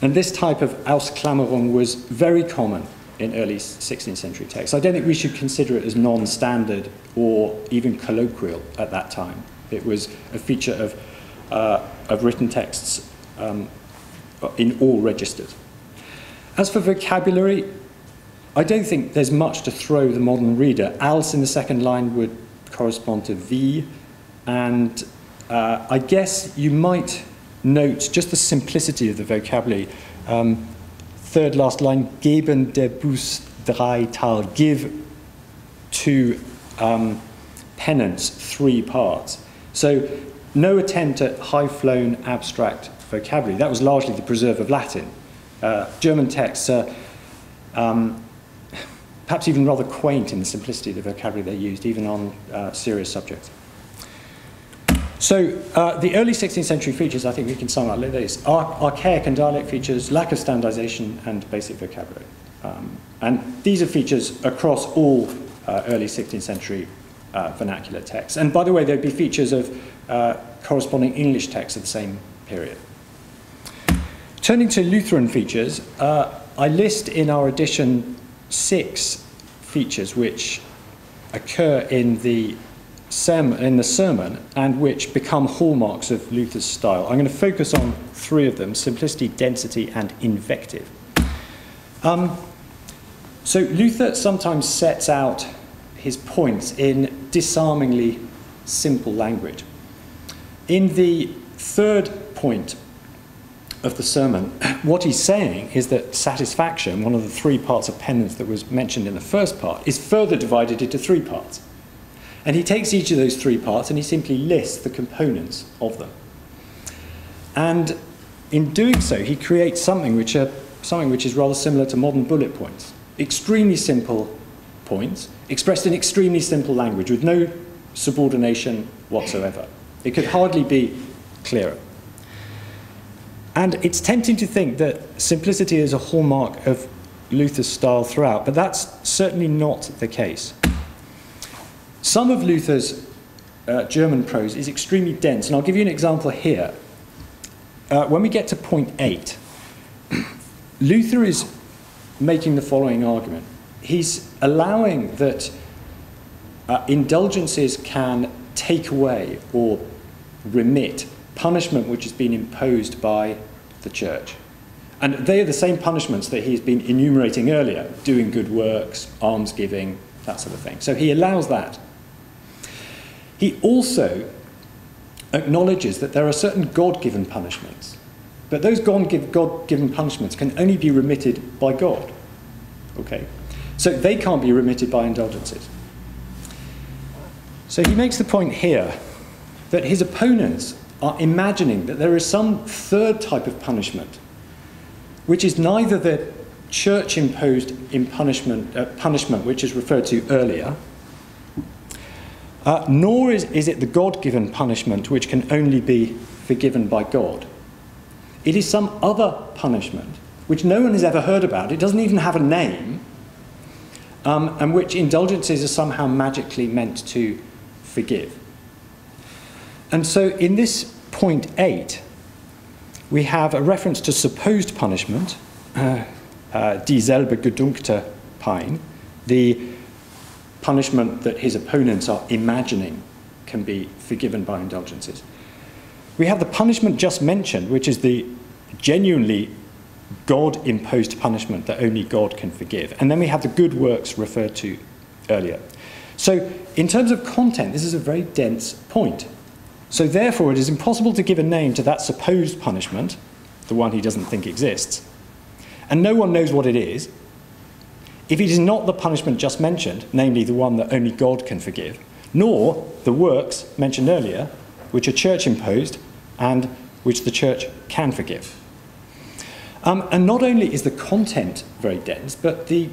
And this type of Ausklammerung was very common in early 16th century texts. I don't think we should consider it as non-standard or even colloquial at that time. It was a feature of written texts in all registers. As for vocabulary, I don't think there's much to throw the modern reader. Als in the second line would correspond to V, and I guess you might note just the simplicity of the vocabulary. Third last line, geben der Bus 3 Teil, give to penance 3 parts. So no attempt at high-flown abstract vocabulary. That was largely the preserve of Latin. German texts are perhaps even rather quaint in the simplicity of the vocabulary they used, even on serious subjects. So the early 16th century features, I think we can sum up like this: archaic and dialect features, lack of standardization, and basic vocabulary. And these are features across all early 16th century vernacular texts. And by the way, there'd be features of corresponding English texts of the same period. Turning to Lutheran features, I list in our edition 6 features which occur in the sermon and which become hallmarks of Luther's style. I'm going to focus on 3 of them: simplicity, density, and invective. So Luther sometimes sets out his points in disarmingly simple language. In the 3rd point of the sermon, what he's saying is that satisfaction, one of the 3 parts of penance that was mentioned in the first part, is further divided into 3 parts. And he takes each of those 3 parts and he simply lists the components of them. And in doing so, he creates something which is rather similar to modern bullet points. Extremely simple points, expressed in extremely simple language, with no subordination whatsoever. It could hardly be clearer. And it's tempting to think that simplicity is a hallmark of Luther's style throughout, but that's certainly not the case. Some of Luther's German prose is extremely dense, and I'll give you an example here. When we get to point 8, Luther is making the following argument. He's allowing that indulgences can take away or remit punishment which has been imposed by the church. And they are the same punishments that he's been enumerating earlier: doing good works, almsgiving, that sort of thing. So he allows that. He also acknowledges that there are certain God-given punishments, but those God-given punishments can only be remitted by God. Okay? So they can't be remitted by indulgences. So he makes the point here that his opponents are imagining that there is some 3rd type of punishment, which is neither the church-imposed punishment which is referred to earlier, nor is it the God-given punishment which can only be forgiven by God. It is some other punishment which no one has ever heard about. It doesn't even have a name, and which indulgences are somehow magically meant to forgive. And so in this point 8, we have a reference to supposed punishment, dieselbe gedunkte Pein, the punishment that his opponents are imagining can be forgiven by indulgences. We have the punishment just mentioned, which is the genuinely God-imposed punishment that only God can forgive. And then we have the good works referred to earlier. So in terms of content, this is a very dense point. So therefore, it is impossible to give a name to that supposed punishment, the one he doesn't think exists, and no one knows what it is, if it is not the punishment just mentioned, namely the one that only God can forgive, nor the works mentioned earlier, which are church-imposed and which the church can forgive. And not only is the content very dense, but the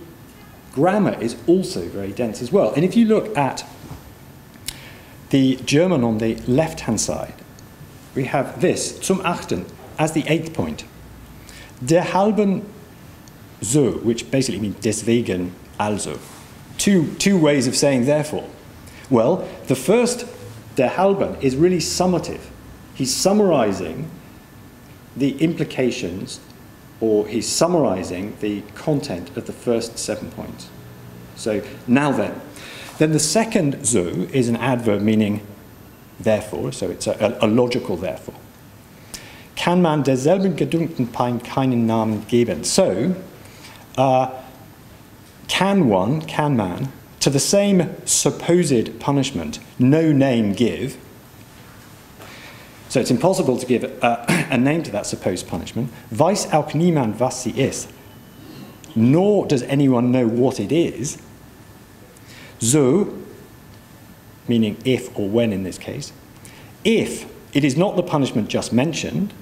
grammar is also very dense as well. And if you look at the German on the left-hand side, we have this, zum Achten, as the 8th point. Der halben so, which basically means deswegen also. Two ways of saying therefore. Well, the first, der halben, is really summative. He's summarizing the implications, or he's summarizing the content of the first 7 points. So, now then. Then the second so is an adverb meaning therefore, so it's a logical therefore. Kann man derselben gedunkten Pein keinen Namen geben? So, can man, to the same supposed punishment, no name give? So it's impossible to give a name to that supposed punishment. Weiß auch niemand, was sie ist. Nor does anyone know what it is. So, meaning if or when in this case, if it is not the punishment just mentioned,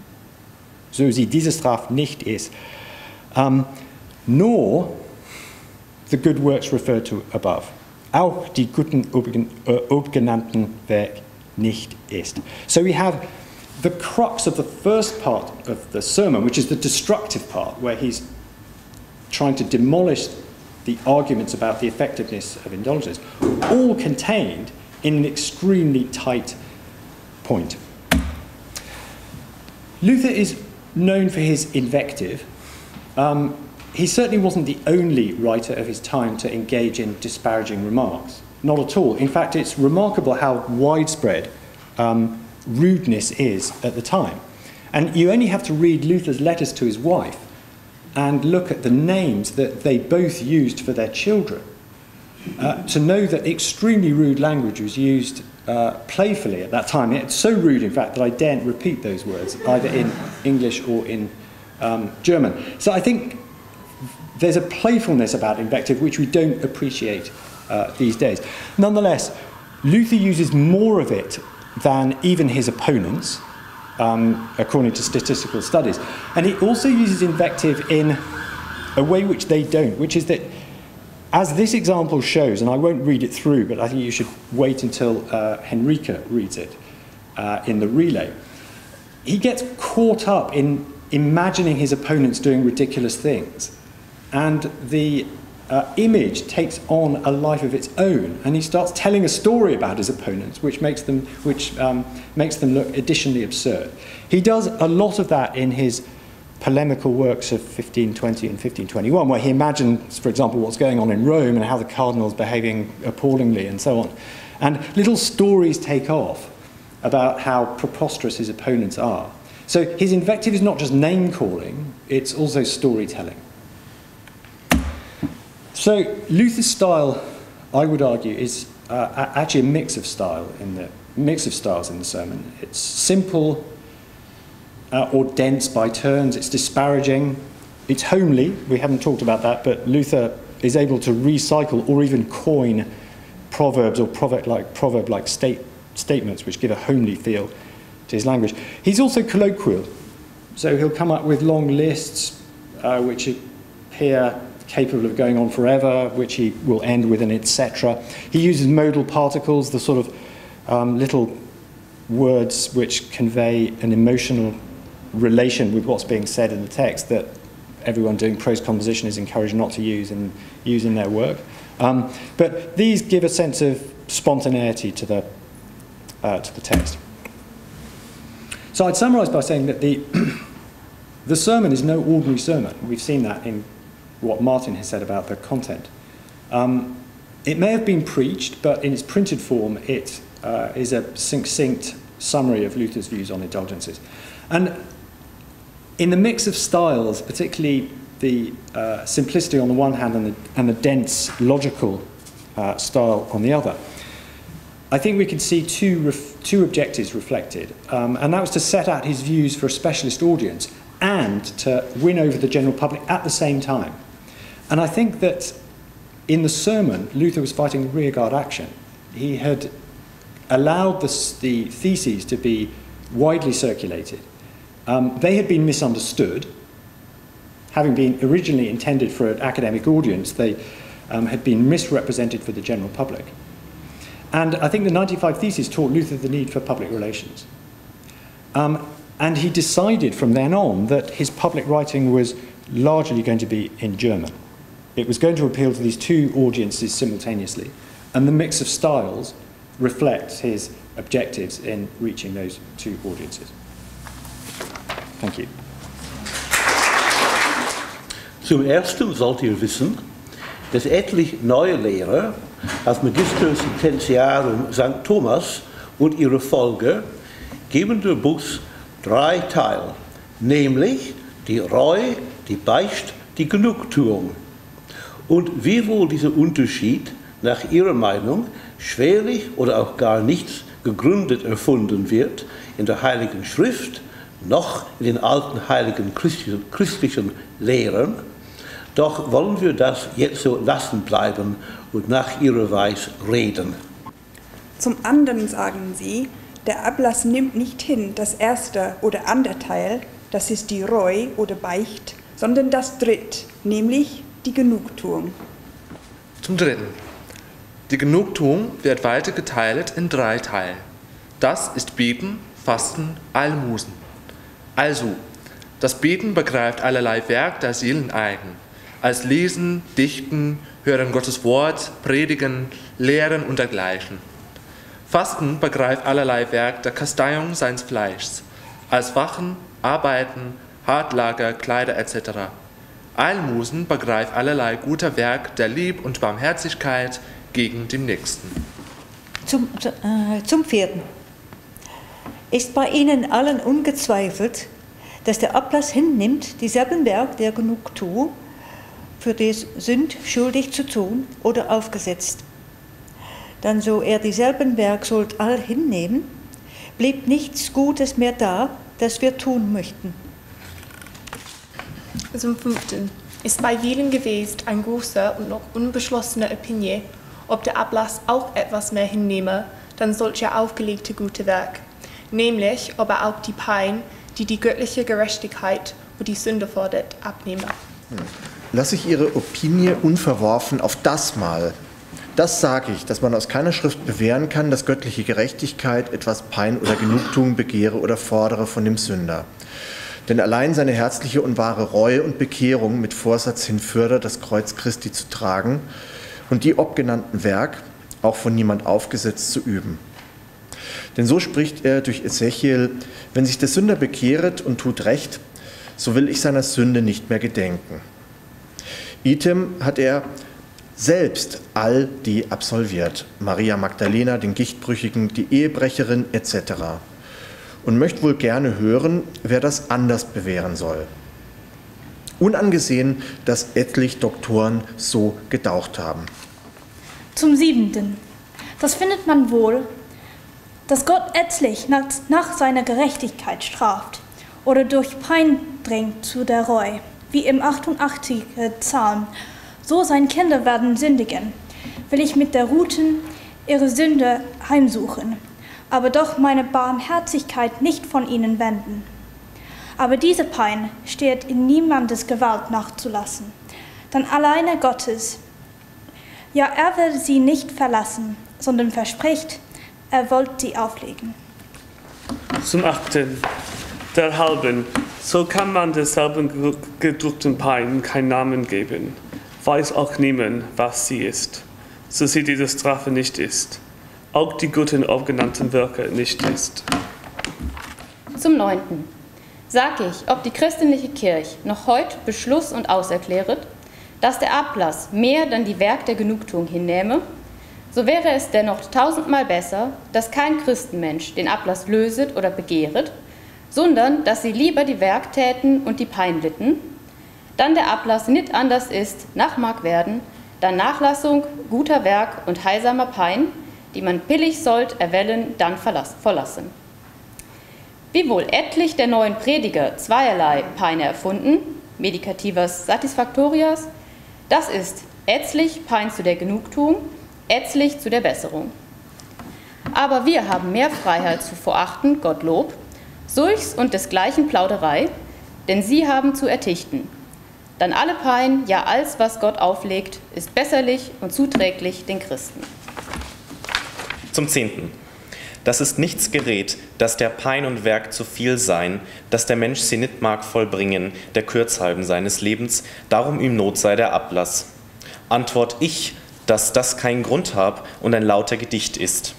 so sie diese Straf nicht ist, nor the good works referred to above. Auch die guten obgenannten Werk nicht ist. So we have the crux of the first part of the sermon, which is the destructive part, where he's trying to demolish the arguments about the effectiveness of indulgences, all contained in an extremely tight point. Luther is known for his invective. He certainly wasn't the only writer of his time to engage in disparaging remarks. Not at all. In fact, it's remarkable how widespread rudeness is at the time. And you only have to read Luther's letters to his wife and look at the names that they both used for their children to know that extremely rude language was used playfully at that time. It's so rude, in fact, that I daren't repeat those words, either in English or in German. So I think there's a playfulness about invective which we don't appreciate these days. Nonetheless, Luther uses more of it than even his opponents, according to statistical studies. And he also uses invective in a way which they don't, which is that, as this example shows, and I won't read it through, but I think you should wait until Henrike reads it in the relay, he gets caught up in imagining his opponents doing ridiculous things. And the image takes on a life of its own, and he starts telling a story about his opponents, which makes them look additionally absurd. He does a lot of that in his polemical works of 1520 and 1521, where he imagines, for example, what's going on in Rome and how the cardinal's behaving appallingly and so on. And little stories take off about how preposterous his opponents are. So his invective is not just name-calling, it's also storytelling. So Luther's style, I would argue, is actually a mix of styles in the sermon. It's simple or dense by turns. It's disparaging. It's homely. We haven't talked about that, but Luther is able to recycle or even coin proverbs or proverb-like statements which give a homely feel to his language. He's also colloquial, so he'll come up with long lists which appear capable of going on forever, which he will end with an etc. He uses modal particles, the sort of little words which convey an emotional relation with what's being said in the text that everyone doing prose composition is encouraged not to use in their work. But these give a sense of spontaneity to the text. So I'd summarise by saying that the sermon is no ordinary sermon. We've seen that in what Martin has said about the content. It may have been preached, but in its printed form, it is a succinct summary of Luther's views on indulgences. And in the mix of styles, particularly the simplicity on the one hand and the dense, logical style on the other, I think we can see two objectives reflected. And that was to set out his views for a specialist audience and to win over the general public at the same time. And I think that in the sermon, Luther was fighting a rearguard action. He had allowed the theses to be widely circulated. They had been misunderstood. Having been originally intended for an academic audience, they had been misrepresented for the general public. And I think the 95 Theses taught Luther the need for public relations. And he decided from then on that his public writing was largely going to be in German. It was going to appeal to these two audiences simultaneously, and the mix of styles reflects his objectives in reaching those two audiences. Thank you. Zum Ersten sollt ihr wissen, dass etliche neue Lehrer als Magister Sententiarum St. Thomas und ihre Folger geben der Buch 3 Teile, nämlich die Reue, die Beicht, die Genugtuung. Und wiewohl dieser Unterschied nach ihrer Meinung schwerlich oder auch gar nichts gegründet erfunden wird in der Heiligen Schrift, noch in den alten heiligen christlichen Lehren, doch wollen wir das jetzt so lassen bleiben und nach ihrer Weise reden. Zum anderen sagen sie, Der Ablass nimmt nicht hin das erste oder andere Teil, das ist die Reu oder Beicht, sondern das Dritt, nämlich die Genugtuung. Zum Dritten. Die Genugtuung wird weiter geteilt in 3 Teile. Das ist Beten, Fasten, Almosen. Also, das Beten begreift allerlei Werk der Seelen eigen, als Lesen, Dichten, Hören Gottes Wort, Predigen, Lehren und dergleichen. Fasten begreift allerlei Werk der Kasteiung seines Fleischs, als Wachen, Arbeiten, Hartlager, Kleider etc. Almosen begreift allerlei guter Werk der Lieb und Barmherzigkeit gegen den Nächsten. Zum Vierten. Ist bei Ihnen allen ungezweifelt, dass der Ablass hinnimmt, dieselben Werk der Genugtuung für die Sünd schuldig zu tun oder aufgesetzt? Dann so er dieselben Werk sollt all hinnehmen, blieb nichts Gutes mehr da, das wir tun möchten. Zum Fünften. Ist bei vielen gewesen ein großer und noch unbeschlossener Opinie, ob der Ablass auch etwas mehr hinnehme, dann solche aufgelegte gute Werk, nämlich ob er auch die Pein, die die göttliche Gerechtigkeit und die Sünde fordert, abnehme. Lasse ich Ihre Opinie unverworfen auf das Mal. Das sage ich, dass man aus keiner Schrift bewähren kann, dass göttliche Gerechtigkeit etwas Pein oder Genugtuung begehre oder fordere von dem Sünder. Denn allein seine herzliche und wahre Reue und Bekehrung mit Vorsatz hinfördert, das Kreuz Christi zu tragen und die obgenannten Werk auch von niemand aufgesetzt zu üben. Denn so spricht er durch Ezechiel: Wenn sich der Sünder bekehret und tut Recht, so will ich seiner Sünde nicht mehr gedenken. Item hat er selbst all die absolviert, Maria Magdalena, den Gichtbrüchigen, die Ehebrecherin etc. Und möchte wohl gerne hören, wer das anders bewähren soll. Unangesehen, dass etlich Doktoren so gedaucht haben. Zum 7. Das findet man wohl, dass Gott etlich nach seiner Gerechtigkeit straft oder durch Pein drängt zu der Reu, wie im 88. Psalm. So sein Kinder werden sündigen, will ich mit der Ruten ihre Sünde heimsuchen, aber doch meine Barmherzigkeit nicht von ihnen wenden. Aber diese Pein steht in niemandes Gewalt nachzulassen, dann alleine Gottes. Ja, er will sie nicht verlassen, sondern verspricht, er wollte sie auflegen. Zum 8. Derhalben, so kann man derselben gedruckten Pein keinen Namen geben. Weiß auch niemand, was sie ist, so sie diese Strafe nicht ist, auch die guten aufgenannten Werke nicht ist. Zum 9. Sag ich, ob die christliche Kirche noch heute Beschluss und auserkläret, dass der Ablass mehr dann die Werk der Genugtuung hinnehme, so wäre es dennoch 1000-mal besser, dass kein Christenmensch den Ablass löset oder begehret, sondern dass sie lieber die Werk täten und die Pein litten, dann der Ablass nicht anders ist, nachmag werden, dann Nachlassung, guter Werk und heilsamer Pein, die man billig sollt erwählen, dann verlassen. Wiewohl etlich der neuen Prediger zweierlei Peine erfunden, medicativas satisfactorias, das ist etzlich Pein zu der Genugtuung, etzlich zu der Besserung. Aber wir haben mehr Freiheit zu verachten, Gottlob, solchs und desgleichen Plauderei, denn sie haben zu ertichten. Dann alle Pein, ja alles, was Gott auflegt, ist besserlich und zuträglich den Christen. Zum 10. Das ist nichts gerät, dass der Pein und Werk zu viel sein, dass der Mensch sie nicht mag vollbringen, der Kürzhalben seines Lebens, darum ihm Not sei der Ablass. Antwort ich, dass das kein Grund hab und ein lauter Gedicht ist.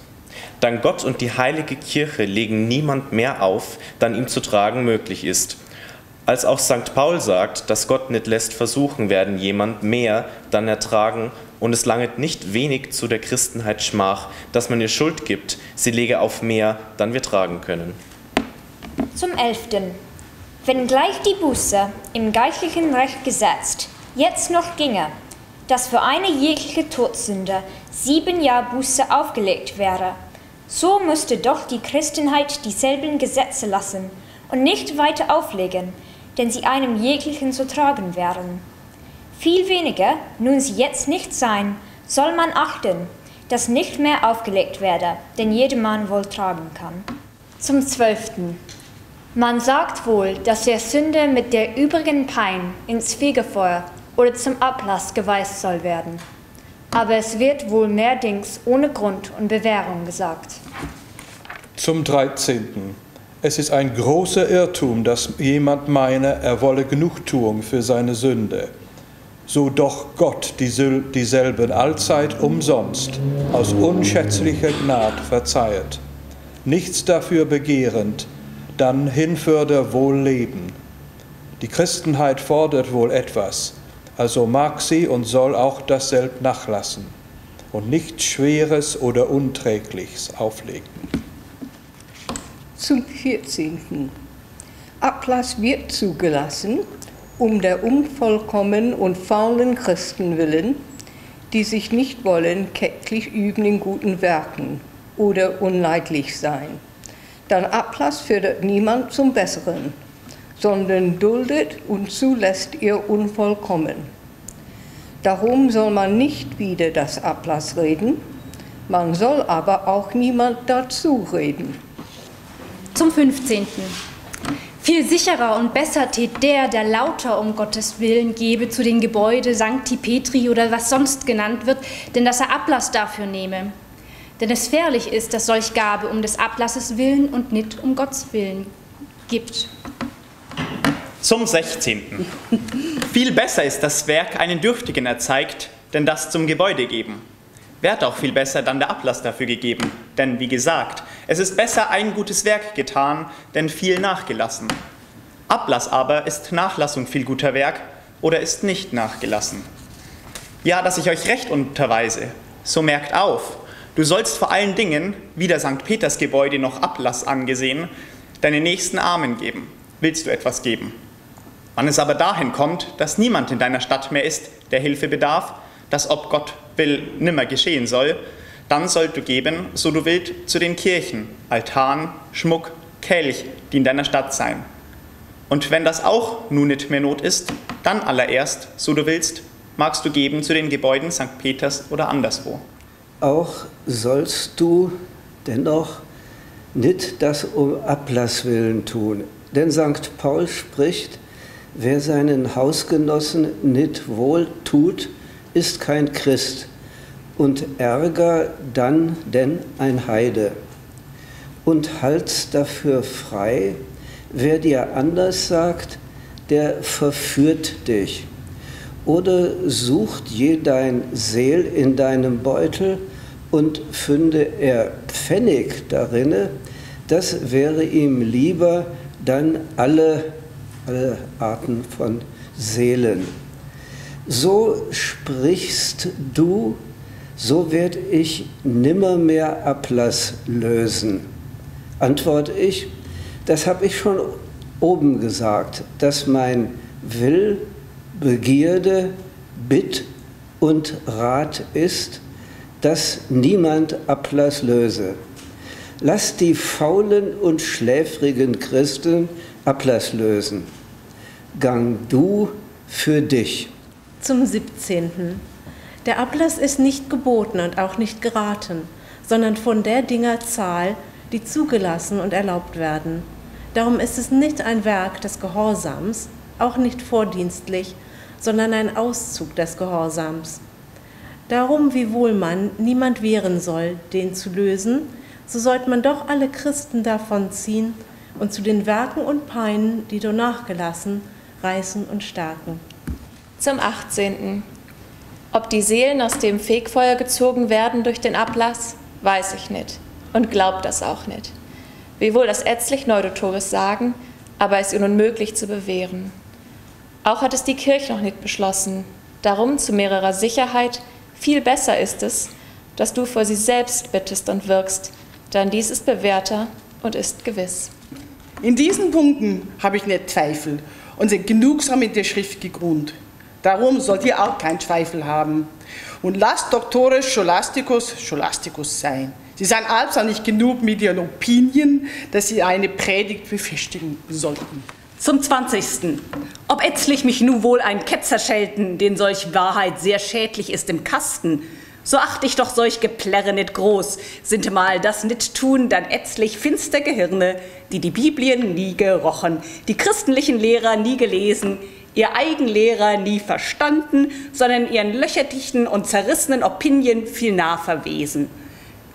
Dann Gott und die heilige Kirche legen niemand mehr auf, dann ihm zu tragen möglich ist. Als auch St. Paul sagt, dass Gott nicht lässt versuchen werden jemand mehr, dann ertragen, und es langet nicht wenig zu der Christenheit Schmach, dass man ihr Schuld gibt, sie lege auf mehr, dann wir tragen können. Zum 11. Wenngleich die Buße im geistlichen Recht gesetzt jetzt noch ginge, dass für eine jegliche Todsünde 7 Jahre Buße aufgelegt wäre, so müsste doch die Christenheit dieselben Gesetze lassen und nicht weiter auflegen, denn sie einem jeglichen zu tragen wären. Viel weniger, nun sie jetzt nicht sein, soll man achten, dass nicht mehr aufgelegt werde, den jedermann wohl tragen kann. Zum 12. Man sagt wohl, dass der Sünder mit der übrigen Pein ins Fegefeuer oder zum Ablass geweist soll werden. Aber es wird wohl mehrdings ohne Grund und Bewährung gesagt. Zum 13. Es ist ein großer Irrtum, dass jemand meine, er wolle Genugtuung für seine Sünde. So doch Gott dieselben allzeit umsonst aus unschätzlicher Gnad verzeihet. Nichts dafür begehrend, dann hinfürder wohl leben. Die Christenheit fordert wohl etwas, also mag sie und soll auch dasselb nachlassen und nichts Schweres oder Unträgliches auflegen. Zum 14. Ablass wird zugelassen, um der unvollkommenen und faulen Christen willen, die sich nicht wollen kecklich üben in guten Werken oder unleidlich sein. Dann Ablass fördert niemand zum Besseren, sondern duldet und zulässt ihr Unvollkommen. Darum soll man nicht wieder das Ablass reden, man soll aber auch niemand dazu reden. Zum 15. Viel sicherer und besser tät der lauter um Gottes Willen gebe zu den Gebäude Sancti Petri oder was sonst genannt wird, denn dass er Ablass dafür nehme. Denn es fährlich ist, dass solch Gabe um des Ablasses willen und nicht um Gottes Willen gibt. Zum 16. Viel besser ist das Werk einen Dürftigen erzeigt, denn das zum Gebäude geben. Wärt auch viel besser dann der Ablass dafür gegeben, denn wie gesagt, es ist besser ein gutes Werk getan, denn viel nachgelassen. Ablass aber ist Nachlassung viel guter Werk oder ist nicht nachgelassen. Ja, dass ich euch recht unterweise, so merkt auf, du sollst vor allen Dingen, wie der St. Peters Gebäude noch Ablass angesehen, deinen nächsten Armen geben, willst du etwas geben. Wann es aber dahin kommt, dass niemand in deiner Stadt mehr ist, der Hilfe bedarf, dass ob Gott will nimmer geschehen soll, dann sollt du geben, so du willst, zu den Kirchen, Altaren, Schmuck, Kelch, die in deiner Stadt sein. Und wenn das auch nun nicht mehr Not ist, dann allererst, so du willst, magst du geben zu den Gebäuden St. Peters oder anderswo. Auch sollst du dennoch nicht das um Ablass willen tun, denn St. Paul spricht, wer seinen Hausgenossen nicht wohl tut, ist kein Christ und ärger dann denn ein Heide. Und halt's dafür frei, wer dir anders sagt, der verführt dich. Oder sucht je dein Seel in deinem Beutel und fünde er Pfennig darinne, das wäre ihm lieber dann alle Arten von Seelen. So sprichst du, so werd ich nimmermehr Ablass lösen. Antwort ich, das habe ich schon oben gesagt, dass mein Will, Begierde, Bitt und Rat ist, dass niemand Ablass löse. Lass die faulen und schläfrigen Christen Ablass lösen. Gang du für dich. Zum 17. Der Ablass ist nicht geboten und auch nicht geraten, sondern von der Dinger Zahl, die zugelassen und erlaubt werden. Darum ist es nicht ein Werk des Gehorsams, auch nicht vordienstlich, sondern ein Auszug des Gehorsams. Darum, wiewohl man niemand wehren soll, den zu lösen, so sollte man doch alle Christen davon ziehen und zu den Werken und Peinen, die du nachgelassen, reißen und stärken. Zum 18. Ob die Seelen aus dem Fegfeuer gezogen werden durch den Ablass, weiß ich nicht und glaub das auch nicht. Wiewohl das ätzlich Neudotores sagen, aber es ist unmöglich zu bewähren. Auch hat es die Kirche noch nicht beschlossen. Darum zu mehrerer Sicherheit, viel besser ist es, dass du vor sie selbst bittest und wirkst, denn dies ist bewährter und ist gewiss. In diesen Punkten habe ich nicht Zweifel und sind genugsam in der Schrift gegründet. Darum sollt ihr auch keinen Zweifel haben. Und lasst Doktores Scholasticus sein. Sie seien also nicht genug mit ihren Opinien, dass sie eine Predigt befestigen sollten. Zum 20. Ob ätzlich mich nun wohl ein Ketzer schelten, den solch Wahrheit sehr schädlich ist im Kasten, So acht ich doch solch Geplärre nicht groß, sintemal das nit tun, dann ätzlich finster Gehirne, die Biblien nie gerochen, die christlichen Lehrer nie gelesen, ihr Eigenlehrer nie verstanden, sondern ihren löcherdichten und zerrissenen Opinien viel nah verwesen.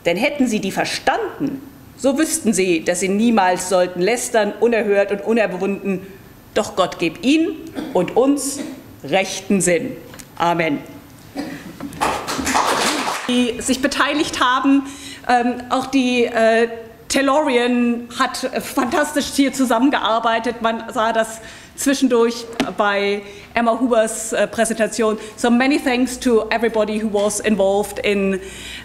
Denn hätten sie die verstanden, so wüssten sie, dass sie niemals sollten lästern, unerhört und unerwunden. Doch Gott geb ihnen und uns rechten Sinn. Amen. Die sich beteiligt haben, auch die Taylorian hat fantastisch hier zusammengearbeitet. Man sah das zwischendurch bei Emma Hubers Präsentation. So many thanks to everybody who was involved in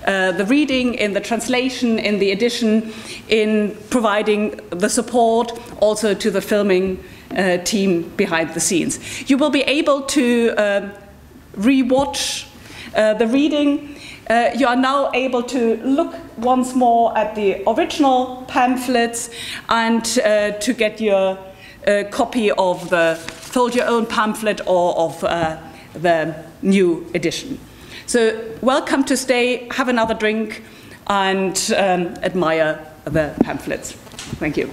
the reading, in the translation, in the edition, in providing the support, also to the filming team behind the scenes. You will be able to re-watch the reading. You are now able to look once more at the original pamphlets and to get your copy of the Fold Your Own pamphlet or of the new edition. So welcome to stay, have another drink and admire the pamphlets. Thank you.